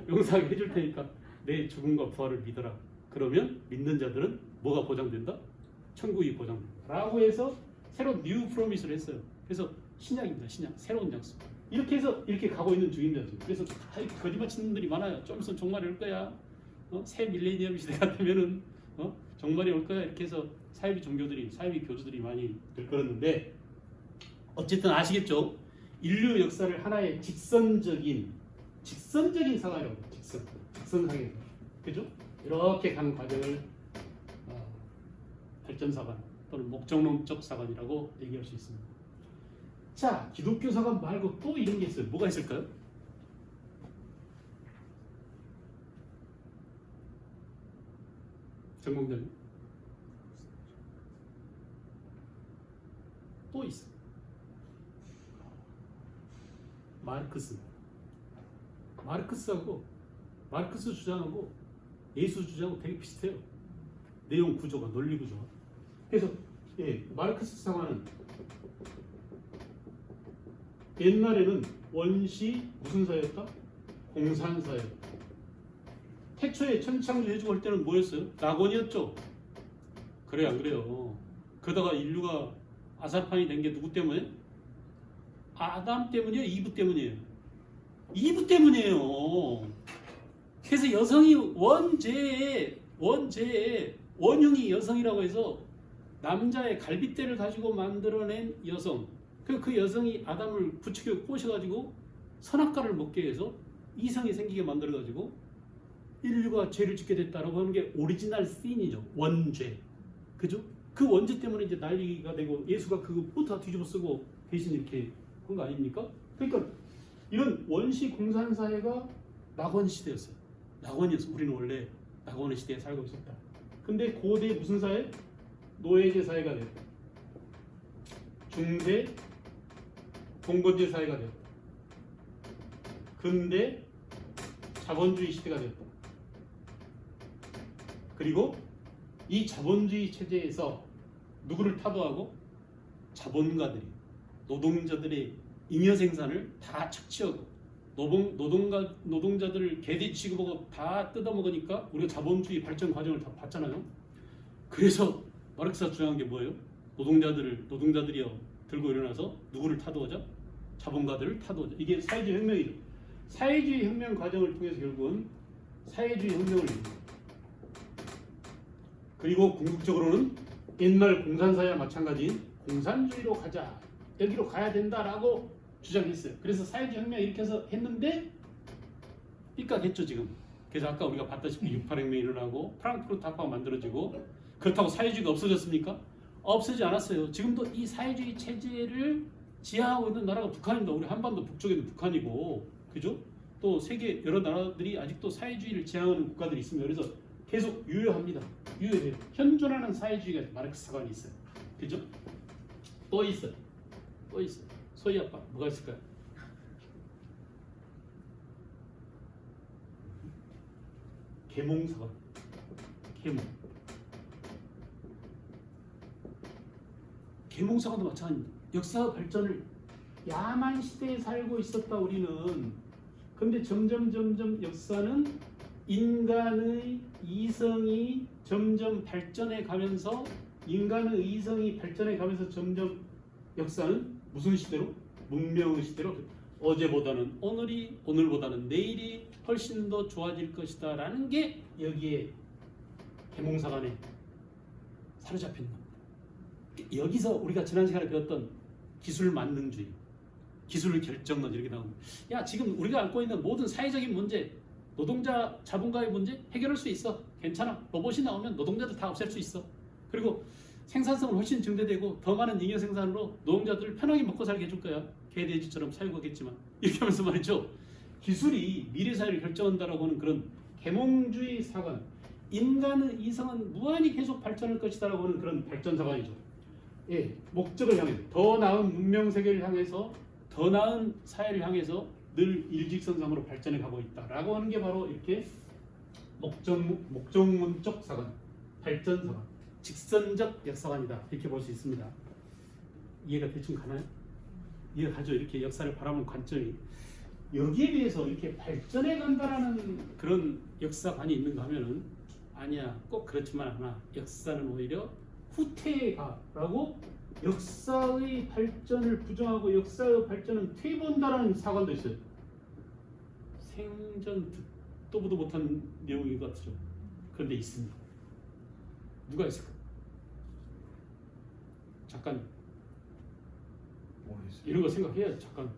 용서하게 해줄 테니까 내 죽음과 부활을 믿어라. 그러면 믿는 자들은 뭐가 보장된다? 천국이 보장된다 라고 해서 새로운 뉴 프로미스를 했어요. 그래서 신약입니다. 신약 새로운 약속. 이렇게 해서 이렇게 가고 있는 중입니다. 지금. 그래서 거짓말 치는 분들이 많아요. 좀 있으면 종말이 올 거야. 새 밀레니엄 시대가 되면은 종말이 올 거야. 이렇게 해서 사이비 교주들이 많이 들끓었는데 어쨌든 아시겠죠? 인류 역사를 하나의 직선적인 사관이라고 해요. 직선상에 그죠? 이렇게 가는 과정을 발전사관 또는 목적론적 사관이라고 얘기할 수 있습니다. 자, 기독교 사관 말고 또 이런 게 있어요. 뭐가 있을까요? 전공자님 또 있어. 마르크스 주장하고 예수 주장하고 되게 비슷해요. 내용 구조가, 논리 구조가. 그래서 마르크스 사관은 옛날에는 원시 무슨 사회였다? 공산사회였다. 태초에 천지창조 해주고 할 때는 뭐였어요? 낙원이었죠. 그래요, 안 그래요? 그러다가 인류가 아사판이 된 게 누구 때문에? 아담 때문이에요? 이브 때문이에요? 이브 때문이에요. 그래서 여성이 원흉이 여성이라고 해서 남자의 갈빗대를 가지고 만들어낸 여성, 그 여성이 아담을 부추겨 꼬셔가지고 선악과를 먹게 해서 이성이 생기게 만들어가지고 인류가 죄를 짓게 됐다라고 하는 게 오리지널 씬이죠. 원죄. 그죠? 그 원죄 때문에 이제 난리가 되고 예수가 그것부터 뒤집어 쓰고 대신 이렇게 한 거 아닙니까? 그러니까 이런 원시 공산 사회가 낙원 시대였어요. 낙원이었어. 우리는 원래 낙원의 시대에 살고 있었다. 근데 고대 무슨 사회? 노예제 사회가 됐다. 중세 봉건제 사회가 됐다. 근대 자본주의 시대가 됐다. 그리고 이 자본주의 체제에서 누구를 타도하고 자본가들이 노동자들의 잉여 생산을 다 착취하고 노동자들을 개돼지 취급하고 다 뜯어먹으니까 우리가 자본주의 발전 과정을 다 봤잖아요. 그래서 마르크스가 주장한 게 뭐예요? 노동자들이요 들고 일어나서 누구를 타도하자? 자본가들을 타도하자. 이게 사회주의 혁명이죠. 사회주의 혁명 과정을 통해서 결국은 사회주의 혁명을 이룹니다. 그리고 궁극적으로는 옛날 공산사회와 마찬가지인 공산주의로 가자. 여기로 가야 된다라고 주장했어요. 그래서 사회주의 혁명 이렇게 해서 했는데 삐까겠죠 지금. 그래서 아까 우리가 봤다시피 68혁명이 일어나고 프랑크푸르트 합파가 만들어지고 그렇다고 사회주의가 없어졌습니까? 없어지지 않았어요. 지금도 이 사회주의 체제를 지향하고 있는 나라가 북한입니다. 우리 한반도 북쪽에 있는 북한이고, 그죠? 또 세계 여러 나라들이 아직도 사회주의를 지향하는 국가들이 있습니다. 그래서 계속 유효합니다. 유효해요. 현존하는 사회주의가 마르크스 사관이 있어요. 그죠? 또 있어요. 또 있어요. 소희 아빠 뭐가 있을까요? 계몽사관. 계몽사관도 마찬가지입니다. 역사 발전을 야만 시대에 살고 있었다 우리는. 근데 점점 역사는 인간의 이성이 점점 발전해 가면서 점점 역사는 무슨 시대로? 문명의 시대로. 어제보다는 오늘보다는 내일이 훨씬 더 좋아질 것이다 라는 게 여기에 계몽사관에 사로잡힌 겁니다. 여기서 우리가 지난 시간에 배웠던 기술 만능주의, 기술 결정론 이렇게 나옵니다. 야, 지금 우리가 안고 있는 모든 사회적인 문제, 노동자 자본가의 문제 해결할 수 있어. 괜찮아. 로봇이 나오면 노동자들 다 없앨 수 있어. 그리고 생산성을 훨씬 증대되고 더 많은 잉여 생산으로 노동자들을 편하게 먹고 살게 해줄 거야. 개돼지처럼 살고겠지만 이렇게 하면서 말이죠. 기술이 미래 사회를 결정한다라고 하는 그런 계몽주의 사관, 인간의 이성은 무한히 계속 발전할 것이다라고 하는 그런 발전 사관이죠. 예, 목적을 향해 더 나은 문명 세계를 향해서 더 나은 사회를 향해서 늘 일직선상으로 발전해 가고 있다라고 하는 게 바로 이렇게 목적문적 사관, 발전 사관, 직선적 역사관이다 이렇게 볼 수 있습니다. 이해가 대충 가나요? 이해가 가죠. 이렇게 역사를 바라보는 관점이 여기에 비해서 이렇게 발전해 간다라는 그런 역사관이 있는가 하면은 아니야, 꼭 그렇지만 않아. 역사는 오히려 후퇴해 가라고 역사의 발전을 부정하고 역사의 발전은 퇴보한다라는 사관도 있어요. 생전 듣도 보도 못한 내용인 것 같죠. 그런데 있습니다. 누가 있을까? 잠깐
모르겠어요.
이런 거 생각해야 잠깐.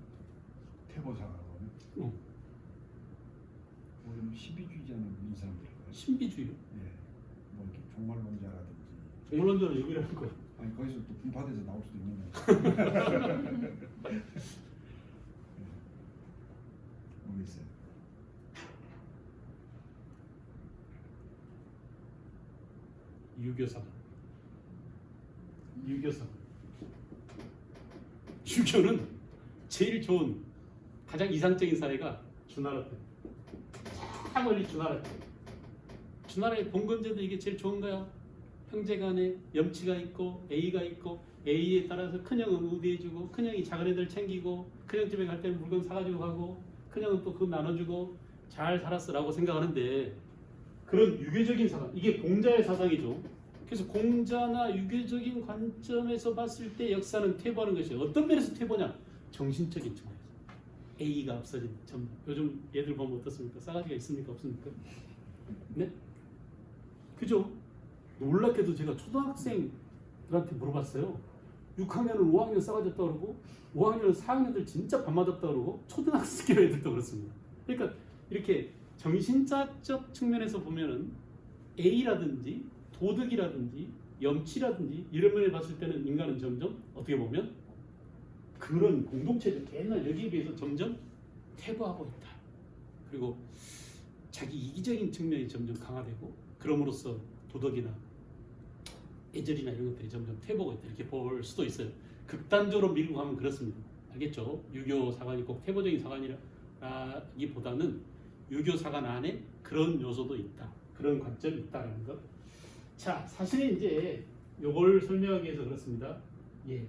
태보사라고는 우리는 신비주의자는 이 사람들일까요?
신비주의.
예, 뭐 이렇게 종말론자라든지.
종말론자는 여기라는 거야.
아니 거기서 또 분파돼서 나올 수도 있는 거예요. 모르겠어요. 유교는 제일 좋은 가장 이상적인 사회가 주나라 때. 참 멀리 주나라 때. 주나라의 봉건제도 이게 제일 좋은 거야. 형제간에 염치가 있고 A가 있고 A에 따라서 큰형은 우대해주고 큰형이 작은 애들 챙기고 큰형 집에 갈 때는 물건 사가지고 가고 큰형은 또 그거 나눠주고 잘 살았어라고 생각하는데 그런 유교적인 사상, 이게 공자의 사상이죠. 그래서 공자나 유교적인 관점에서 봤을 때 역사는 퇴보하는 것이에요. 어떤 면에서 퇴보냐? 정신적인 측면에서. A가 없어진 점. 요즘 얘들 보면 어떻습니까? 싸가지가 있습니까? 없습니까? 네? 그죠? 놀랍게도 제가 초등학생들한테 물어봤어요.
6학년은 5학년 싸가졌다 그러고 5학년은 4학년들 진짜 밥 맞았다 그러고 초등학생 애들도 그렇습니다. 그러니까 이렇게 정신자적 측면에서 보면은 A라든지 도덕이라든지 염치라든지 이런 면에 봤을 때는 인간은 점점 어떻게 보면 그런 공동체적 옛날 여기에 비해서 점점 퇴보하고 있다. 그리고 자기 이기적인 측면이 점점 강화되고 그럼으로써 도덕이나 예절이나 이런 것들이 점점 퇴보하고 있다. 이렇게 볼 수도 있어요. 극단적으로 밀고 가면 그렇습니다. 알겠죠? 유교 사관이 꼭 퇴보적인 사관이라기보다는 유교 사관 안에 그런 요소도 있다. 그런 관점이 있다라는 것. 자, 사실은 이제 요걸 설명하기 위해서 그렇습니다. 예,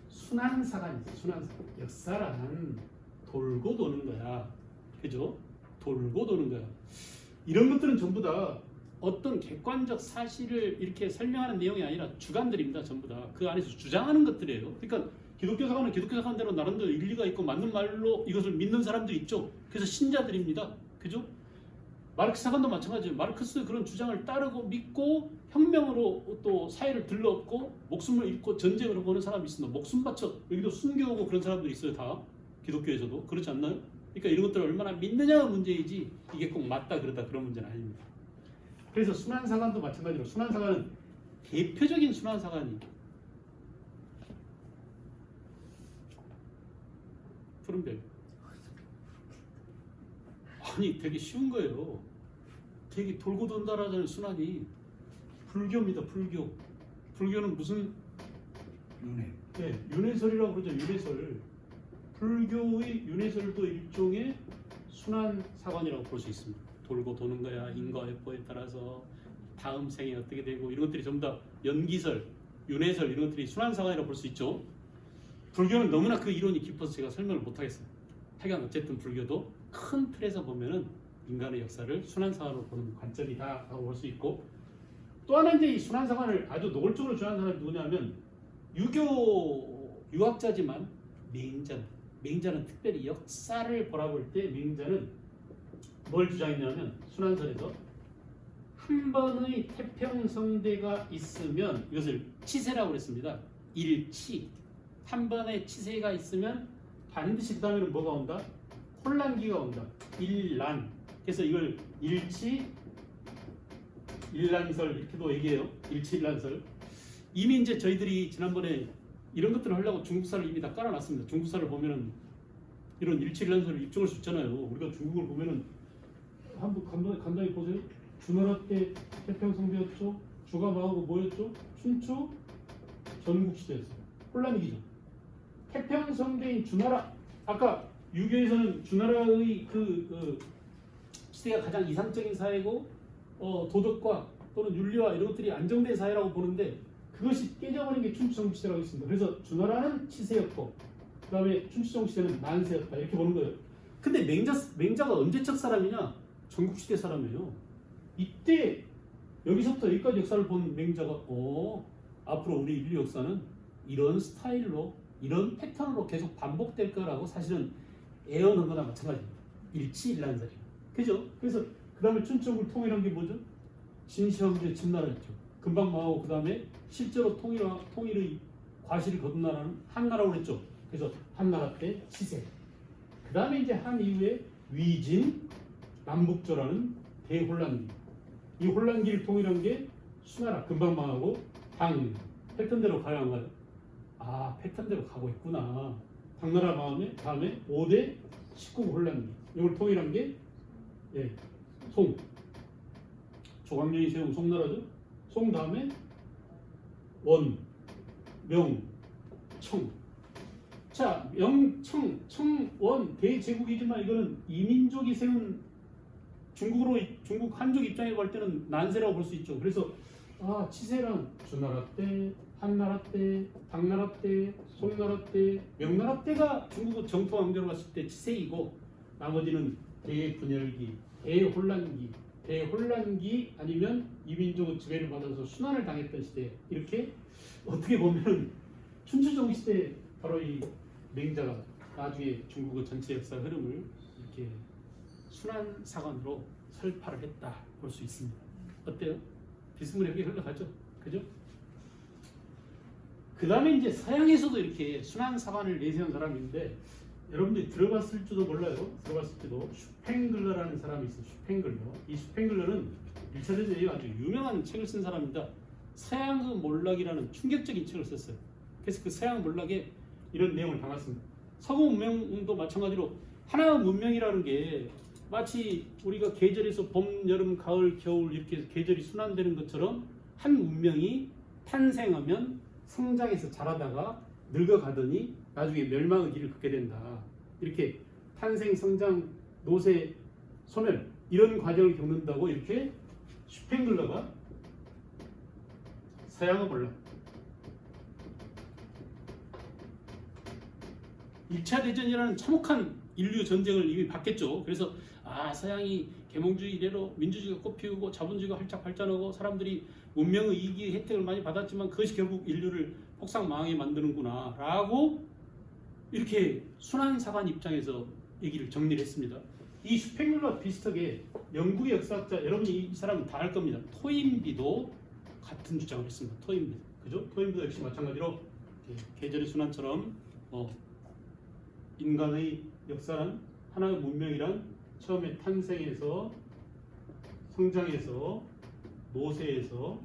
순환사관이 있어요. 순환사관. 역사란 돌고 도는 거야. 그죠? 돌고 도는 거야. 이런 것들은 전부 다 어떤 객관적 사실을 이렇게 설명하는 내용이 아니라 주관들입니다. 전부 다. 그 안에서 주장하는 것들이에요. 그러니까 기독교 사관은 기독교 사관대로 나름대로 일리가 있고 맞는 말로 이것을 믿는 사람도 있죠. 그래서 신자들입니다. 그죠? 마르크스 사관도 마찬가지예요. 마르크스 그런 주장을 따르고 믿고 혁명으로 또 사회를 들러엎고 목숨을 잃고 전쟁으로 보는 사람이 있습니다. 목숨 바쳐 여기도 순교하고 그런 사람들이 있어요. 다 기독교에서도 그렇지 않나요? 그러니까 이런 것들을 얼마나 믿느냐가 문제이지 이게 꼭 맞다 그러다 그런 문제는 아닙니다. 그래서 순환사관도 마찬가지로 순환사관은 대표적인 순환사관이 푸른별. 아니 되게 쉬운 거예요. 되게 돌고 돈다라는 순환이 불교입니다. 불교. 불교는 무슨
윤회.
네, 윤회설이라고 그러죠. 윤회설. 불교의 윤회설도 일종의 순환사관이라고 볼 수 있습니다. 돌고 도는 거야. 인과 회포에 따라서 다음 생에 어떻게 되고 이런 것들이 전부 다 연기설, 윤회설 이런 것들이 순환사관이라고 볼 수 있죠. 불교는 너무나 그 이론이 깊어서 제가 설명을 못하겠어요. 하여간 어쨌든 불교도 큰 틀에서 보면은 인간의 역사를 순환사관으로 보는 관점이다라고 볼 수 있고 또 하나 이제 이 순환사관을 아주 노골적으로 주장하는 사람이 누구냐면 유교 유학자지만 맹자는 특별히 역사를 바라볼 때 맹자는 뭘 주장했냐면 순환설에서 한 번의 태평성대가 있으면 이것을 치세라고 그랬습니다. 일치. 한 번의 치세가 있으면 반드시 그 다음에는 뭐가 온다? 혼란기가 온다. 일란. 그래서 이걸 일치, 일란설 이렇게도 얘기해요. 일치, 일란설. 이미 이제 저희들이 지난번에 이런 것들을 하려고 중국사를 이미 다 깔아놨습니다. 중국사를 보면은 이런 일치, 일란설을 입증할 수 있잖아요. 우리가 중국을 보면은 한번 간단히 보세요. 주나라 때 태평성대였죠. 주가 망하고 뭐였죠? 춘추 전국시대였어요. 혼란기죠. 태평성대인 주나라 아까 유교에서는 주나라의 그 시대가 가장 이상적인 사회고 도덕과 또는 윤리와 이런 것들이 안정된 사회라고 보는데 그것이 깨져버린 게 춘추전국시대라고 있습니다. 그래서 주나라는 치세였고 그 다음에 춘추전국시대는 만세였다 이렇게 보는 거예요. 근데 맹자가 언제적 사람이냐? 전국시대 사람이에요. 이때 여기서부터 여기까지 역사를 본 맹자가 앞으로 우리 인류 역사는 이런 스타일로 이런 패턴으로 계속 반복될 거라고 사실은 애언한 거나 마찬가지입니다. 일치일란설이에요. 그죠? 그래서 그 다음에 춘추를 통일한 게 뭐죠? 진시황제 진나라였죠. 금방 망하고 그 다음에 실제로 통일의 과실을 거둔 나라는 한나라고 그랬죠. 그래서 한나라 때 치세. 그 다음에 이제 한 이후에 위진, 남북조라는 대혼란기. 이 혼란기를 통일한 게 수나라 금방 망하고 당 패턴대로 가야 한가요? 아 패턴대로 가고 있구나. 당나라 다음에 5대 19구 혼란기. 이걸 통일한 게 송. 조광년이 세운 송나라죠. 송 다음에 원, 명, 청. 자, 명, 청, 원 대제국이지만 이거는 이민족이 세운 중국 한족 입장에 볼 때는 난세라고 볼 수 있죠. 그래서 치세랑 주나라 때, 한나라 때, 당나라 때, 송나라 때, 명나라 때가 중국 정토 왕조로 갔을 때 치세이고 나머지는 대분열기, 대혼란기 아니면 이민족 지배를 받아서 순환을 당했던 시대 이렇게 어떻게 보면 춘추전국 시대 바로 이 맹자가 나중에 중국의 전체 역사 흐름을 이렇게 순환사관으로 설파를 했다 볼 수 있습니다. 어때요? 비스무리하게 흘러가죠? 그죠?
그 다음에 이제 서양에서도 이렇게 순환 사관을 내세운 사람인데 여러분들이 들어봤을지도 몰라요. 들어봤을지도 슈팽글러라는 사람이 있어요. 슈팽글러. 이 슈팽글러는 1차 대전에 아주 유명한 책을 쓴 사람입니다. 서양의 몰락이라는 충격적인 책을 썼어요. 그래서 그 서양 몰락에 이런 내용을 담았습니다. 서구 문명도 마찬가지로 하나의 문명이라는 게 마치 우리가 계절에서 봄, 여름, 가을, 겨울 이렇게 계절이 순환되는 것처럼 한 문명이 탄생하면 성장해서 자라다가 늙어가더니 나중에 멸망의 길을 걷게 된다. 이렇게 탄생, 성장, 노쇠, 소멸 이런 과정을 겪는다고 이렇게 슈팽글러가 서양의 몰락 1차 대전이라는 참혹한 인류 전쟁을 이미 봤겠죠. 그래서 서양이 계몽주의 이래로 민주주의가 꽃피우고 자본주의가 활짝 발전하고 사람들이 문명의 이익 혜택을 많이 받았지만 그것이 결국 인류를 폭삭망하게 만드는구나 라고 이렇게 순환사관 입장에서 얘기를 정리를 했습니다. 이 슈팽글러와 비슷하게 영국의 역사학자 여러분이 이 사람은 다 알 겁니다. 토인비도 같은 주장을 했습니다. 토인비 그죠? 토인비도 역시 마찬가지로 계절의 순환처럼 인간의 역사는 하나의 문명이란 처음에 탄생해서 성장해서 노쇠해서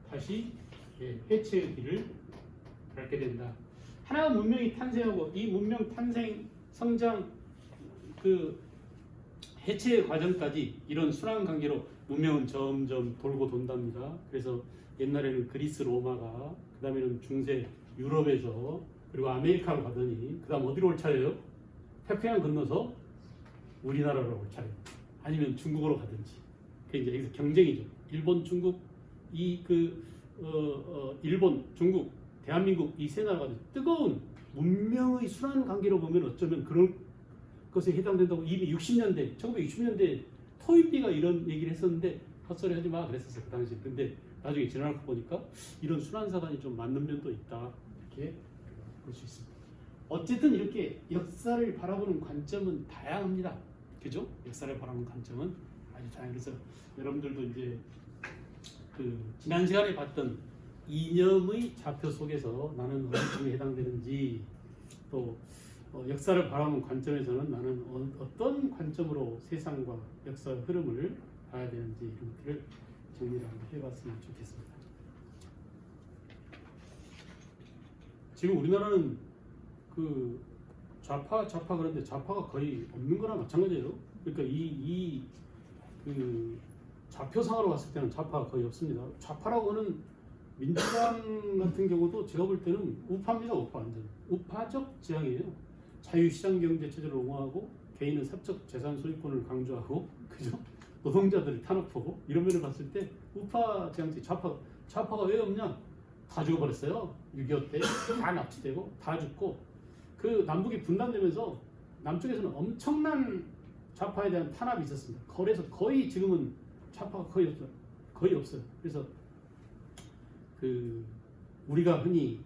다시 해체의 길을 밟게 된다. 하나의 문명이 탄생하고 이 문명 탄생, 성장, 그 해체의 과정까지 이런 순환 관계로 문명은 점점 돌고 돈답니다. 그래서 옛날에는 그리스, 로마가 그 다음에는 중세 유럽에서 그리고 아메리카로 가더니 그 다음 어디로 올 차례예요? 태평양 건너서 우리나라로 올 차례. 아니면 중국으로 가든지. 그 이제 여기서 경쟁이죠. 일본, 중국 일본, 중국, 대한민국 이 세 나라가 뜨거운 문명의 순환 관계로 보면 어쩌면 그런 것에 해당된다고 이미 60년대, 1960년대 토인비가 이런 얘기를 했었는데 헛소리 하지 마 그랬었어요. 그 당시에. 근데 나중에 지나고 보니까 이런 순환사관이 좀 맞는 면도 있다. 이렇게 볼 수 있습니다. 어쨌든 이렇게 역사를 바라보는 관점은 다양합니다. 그죠? 역사를 바라보는 관점은 아주 다양해요. 그래서 여러분들도 이제 그 지난 시간에 봤던 이념의 좌표 속에서 나는 어디쯤에 해당되는지 또 역사를 바라보는 관점에서는 나는 어떤 관점으로 세상과 역사의 흐름을 봐야 되는지 이런 것들을 정리를 한번 해봤으면 좋겠습니다. 지금 우리나라는 그 좌파 그런데 좌파가 거의 없는 거나 마찬가지예요. 그러니까 그 좌표상으로 봤을 때는 좌파가 거의 없습니다. 좌파라고 하는 민주당 같은 경우도 제가 볼 때는 우파입니다. 완전 우파적 지향이에요. 자유시장 경제 체제를 옹호하고 개인은 사적 재산 소유권을 강조하고 그죠? 노동자들을 탄압하고 이런 면을 봤을 때 우파 지향적 좌파가 왜 없냐? 다 죽어버렸어요. 6.25 때 다 납치되고 다 죽고 그 남북이 분단되면서 남쪽에서는 엄청난 좌파에 대한 탄압이 있었습니다. 그래서 거의 지금은 좌파가 거의 없어요. 그래서 그 우리가 흔히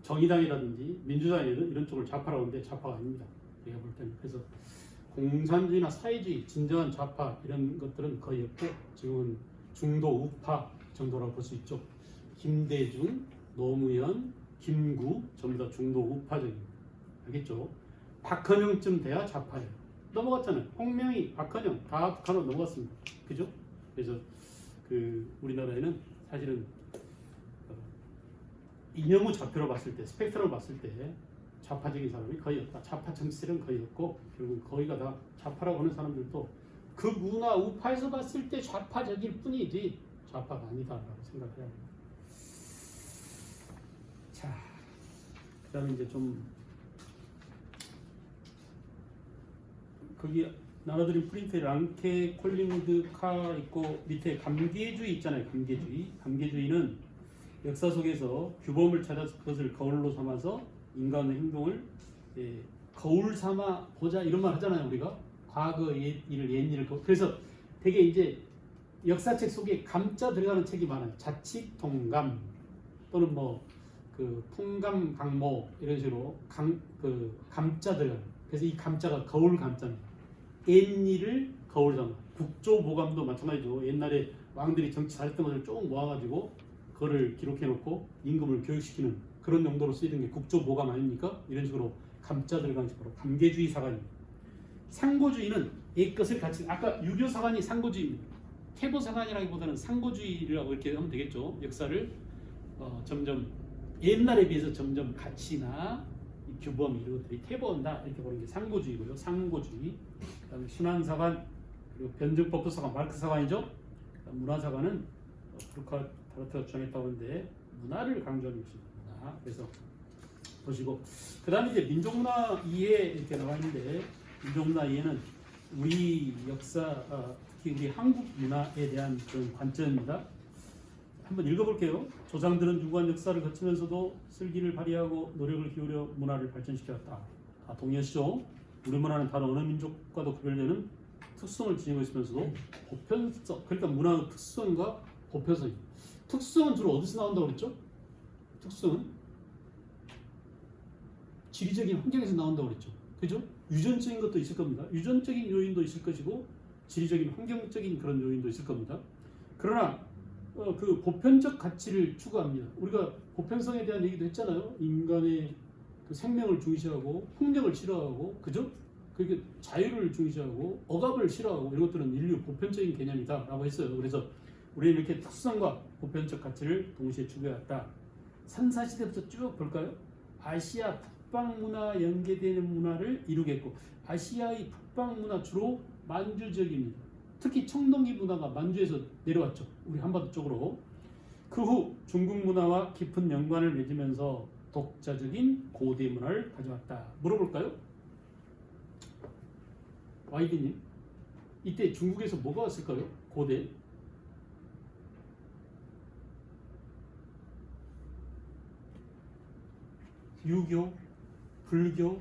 정의당이라든지 민주당이라든 이런 쪽을 좌파라고 하는데 좌파가 아닙니다. 제가 볼 때는. 그래서 공산주의나 사회주의 진정한 좌파 이런 것들은 거의 없고 지금은 중도 우파 정도라고 볼 수 있죠. 김대중, 노무현, 김구 전부 다 중도 우파적입니다. 알겠죠? 박헌영쯤 돼야 좌파예요. 넘어갔잖아요. 홍명희, 박헌영 다 북한으로 넘어갔습니다. 그죠? 그래서 그 우리나라에는 사실은 이념의 좌표로 봤을 때, 스펙트럼을 봤을 때 좌파적인 사람이 거의 없다. 좌파 정치들은 거의 없고 결국 거의가 다 좌파라고 하는 사람들도 그 문화 우파에서 봤을 때 좌파적일 뿐이지 좌파가 아니다라고 생각해야 합니다. 자, 그다음에 이제 좀 거기 나눠드린 프린트에 랑케, 콜링우드, 카 있고 밑에 감개주의 있잖아요. 감개주의는 역사 속에서 규범을 찾아서 그것을 거울로 삼아서 인간의 행동을 거울 삼아 보자 이런 말 하잖아요. 우리가 과거 일을 옛 일을 그래서 되게 이제 역사책 속에 감자 들어가는 책이 많아요. 자칫 동감 또는 뭐 그 풍감 강모 이런 식으로 감자 들어가요. 그래서 이 감자가 거울 감자입니다. 옛 일을 거울 삼아. 국조보감도 마찬가지죠. 옛날에 왕들이 정치 잘했던 것을 쭉 모아가지고
그거를 기록해놓고 임금을 교육시키는 그런 용도로 쓰이던 게 국조보감 아닙니까? 이런 식으로 감자 들어간 식으로 감계주의 사관입니다. 상고주의는 이 것을 같이 아까 유교 사관이 상고주의입니다. 태보 사관이라기보다는 상고주의라고 이렇게 하면 되겠죠. 역사를 점점 옛날에 비해서 점점 가치나 이 규범 이런 것들이 퇴보한다 이렇게 보는 게 상고주의고요. 상고주의. 그다음에 순환사관 그리고 변증법도사관 마르크사관이죠. 문화사관은 타르트가 주장했다고 하는데 문화를 강조하는 것입니다. 문화. 그래서 보시고 그다음에 이제 민족문화 이해 이렇게 나와 있는데 민족문화 이해는 우리 역사 특히 우리 한국 문화에 대한 그런 관점입니다. 한번 읽어볼게요. 조상들은 유구한 역사를 거치면서도 슬기를 발휘하고 노력을 기울여 문화를 발전시켰다. 다 동의하시죠? 우리 문화는 다른 어느 민족과도 구별되는 특성을 지니고 있으면서도 보편성, 그러니까 문화의 특성과 보편성. 특성은 주로 어디서 나온다고 그랬죠? 특성은 지리적인 환경에서 나온다고 그랬죠. 그죠? 유전적인 것도 있을 겁니다. 유전적인 요인도 있을 것이고 지리적인 환경적인 그런 요인도 있을 겁니다. 그러나 그 보편적 가치를 추구합니다. 우리가 보편성에 대한 얘기도 했잖아요. 인간의 그 생명을 중시하고 폭력을 싫어하고, 그죠? 그게 자유를 중시하고 억압을 싫어하고 이런 것들은 인류 보편적인 개념이다라고 했어요. 그래서 우리는 이렇게 특성과 보편적 가치를 동시에 추구해왔다. 선사시대부터 쭉 볼까요? 아시아 북방 문화 연계되는 문화를 이루겠고, 아시아의 북방 문화 주로 만주 지역입니다. 특히 청동기 문화가 만주에서 내려왔죠. 우리 한반도 쪽으로. 그 후 중국 문화와 깊은 연관을 맺으면서 독자적인 고대 문화를 가져왔다. 물어볼까요? 와이드님, 이때 중국에서 뭐가 왔을까요? 고대? 유교, 불교,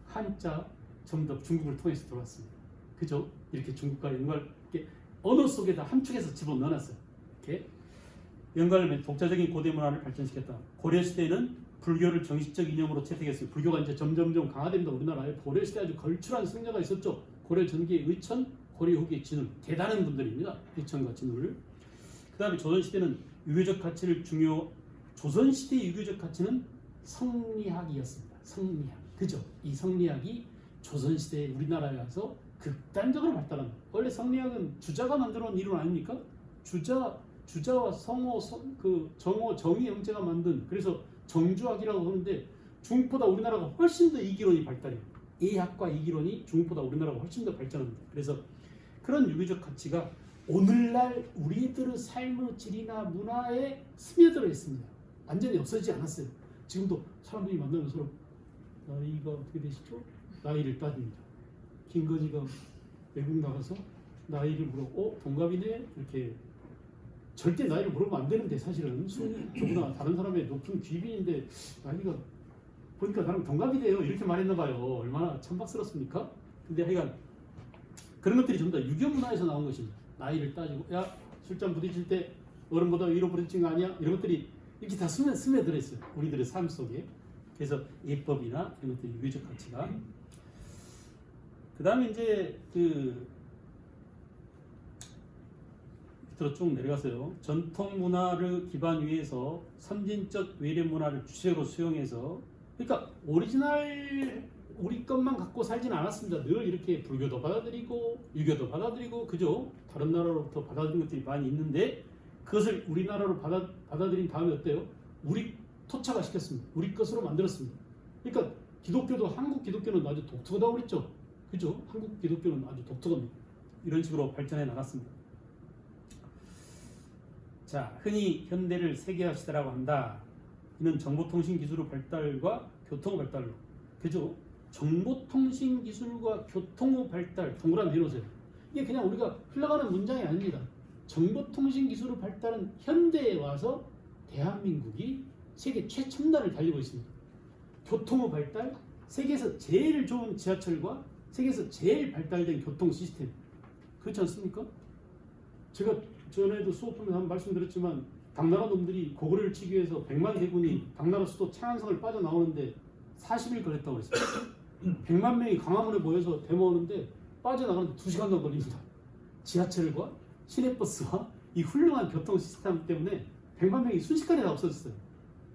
한자 전부 다 중국을 통해서 들어왔습니다. 그죠? 이렇게 중국과 연관을 이렇게 언어 속에다 함축해서 집어넣어놨어요. 이렇게 연관을 맺 독자적인 고대 문화를 발전시켰다. 고려 시대에는 불교를 정식적 이념으로 채택했어요. 불교가 이제 점점점 강화됩니다. 우리나라에 고려 시대 아주 걸출한 승려가 있었죠. 고려 전기의 의천, 고려 후기의 진울, 대단한 분들입니다. 의천과 진울. 그 다음에 조선 시대는 유교적 가치를 조선 시대의 유교적 가치는 성리학이었습니다. 성리학, 그죠? 이 성리학이 조선 시대에 우리나라에 와서 극단적으로 발달합니다. 원래 성리학은 주자가 만들어온 이론 아닙니까? 주자와 성호, 정호, 정의 형제가 만든, 그래서 정주학이라고 하는데 중국보다 우리나라가 훨씬 더 이기론이 발달해요. 예학과 이기론이 중국보다 우리나라가 훨씬 더 발전합니다. 그래서 그런 유교적 가치가 오늘날 우리들의 삶의 질이나 문화에 스며들어 있습니다. 완전히 없어지지 않았어요. 지금도 사람들이 만나면 서로 나이가 어떻게 되시죠? 나이를 따집니다. 김건희가 외국 나가서 나이를 물어, 동갑이네? 이렇게. 절대 나이를 물으면 안 되는데 사실은 저보다 다른 사람의 높은 귀빈인데 나이가 보니까 나랑 동갑이래요. 이렇게 말했나 봐요. 얼마나 천박스럽습니까? 근데 하여간 그런 것들이 전부 다 유교 문화에서 나온 것입니다. 나이를 따지고, 야, 술잔 부딪힐 때 어른보다 위로 부딪힌 거 아니야? 이런 것들이 이렇게 다 스며들어 있어요. 우리들의 삶 속에. 그래서 예법이나 이런 것들이 유교적 가치가. 그 다음에 이제 밑으로 쭉 내려가세요. 전통 문화를 기반 위에서 선진적 외래 문화를 주체로 수용해서, 그러니까 오리지널 우리 것만 갖고 살진 않았습니다. 늘 이렇게 불교도 받아들이고 유교도 받아들이고, 그죠? 다른 나라로부터 받아들인 것들이 많이 있는데 그것을 우리나라로 받아들인 다음에 어때요? 우리 토착화 시켰습니다. 우리 것으로 만들었습니다. 그러니까 기독교도, 한국 기독교는 아주 독특하다고 그랬죠. 그죠? 한국 기독교는 아주 독특합니다. 이런 식으로 발전해 나갔습니다. 자, 흔히 현대를 세계화 시대라고 한다. 이는 정보통신 기술의 발달과 교통의 발달로, 그죠? 정보통신 기술과 교통의 발달, 동그라미 해놓으세요. 이게 그냥 우리가 흘러가는 문장이 아닙니다. 정보통신 기술의 발달은 현대에 와서 대한민국이 세계 최첨단을 달리고 있습니다. 교통의 발달, 세계에서 제일 좋은 지하철과 세계에서 제일 발달된 교통 시스템, 그렇지 않습니까? 제가 전에도 수업하면서 한번 말씀드렸지만 당나라 놈들이 고구려를 치기 위해서 100만 대군이 당나라 수도 창안성을 빠져나오는데 40일 걸렸다고 했어요. 100만 명이 광화문에 모여서 데모하는데 빠져나가는데 2시간도 걸립니다. 지하철과 시내버스와 이 훌륭한 교통 시스템 때문에 100만 명이 순식간에 다 없어졌어요.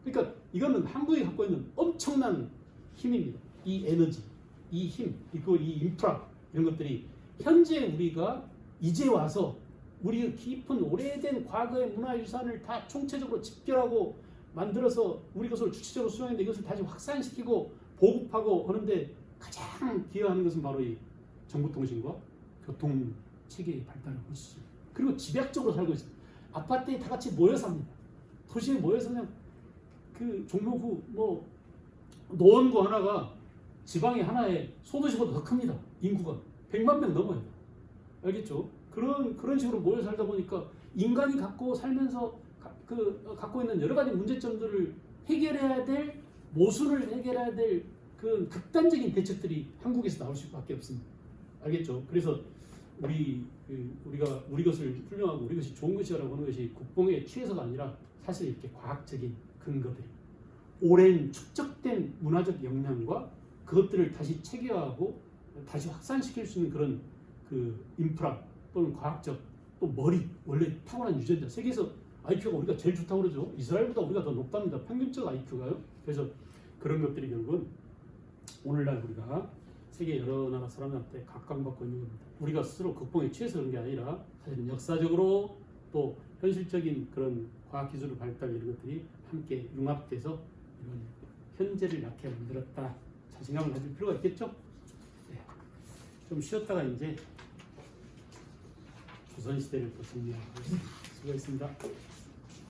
그러니까 이거는 한국이 갖고 있는 엄청난 힘입니다. 이 에너지, 이 힘, 이 인프라 이런 것들이 현재 우리가 이제 와서 우리 깊은 오래된 과거의 문화유산을 다 총체적으로 집결하고 만들어서 우리 것을 주체적으로 수용했는데 이것을 다시 확산시키고 보급하고 하는데 가장 기여하는 것은 바로 이 정보통신과 교통 체계의 발달을 볼 수 있습니다. 그리고 집약적으로 살고 있습니다. 아파트에 다 같이 모여 삽니다. 도시에 모여서 그냥 그 종로구 뭐 노원구 하나가 지방의 하나의 소도시보다 더 큽니다. 인구가 100만 명 넘어요. 알겠죠? 그런 식으로 모여 살다 보니까 인간이 갖고 살면서 갖고 있는 여러 가지 문제점들을 해결해야 될 모순을 해결해야 될 그 극단적인 대책들이 한국에서 나올 수밖에 없습니다. 알겠죠? 그래서 우리가 우리 것을 훌륭하고 우리 것이 좋은 것이라고 하는 것이 국뽕에 취해서가 아니라 사실 이렇게 과학적인 근거들이 오랜 축적된 문화적 역량과 그것들을 다시 체계화하고 다시 확산시킬 수 있는 그런 그 인프라 또는 과학적 또 머리 원래 타고난 유전자 세계에서 IQ가 우리가 제일 좋다고 그러죠. 이스라엘보다 우리가 더 높답니다. 평균적 IQ가요. 그래서 그런 것들이 결국은 오늘날 우리가 세계 여러 나라 사람들한테 각광받고 있는 겁니다. 우리가 스스로 극복에 취해서 그런 게 아니라 사실은 역사적으로 또 현실적인 그런 과학기술의 발달 이런 것들이 함께 융합돼서 이런 현재를 낳게 만들었다. 자신감을 가질 필요가 있겠죠? 네. 좀 쉬었다가 이제 조선시대를 또 정리하고 수고했습니다.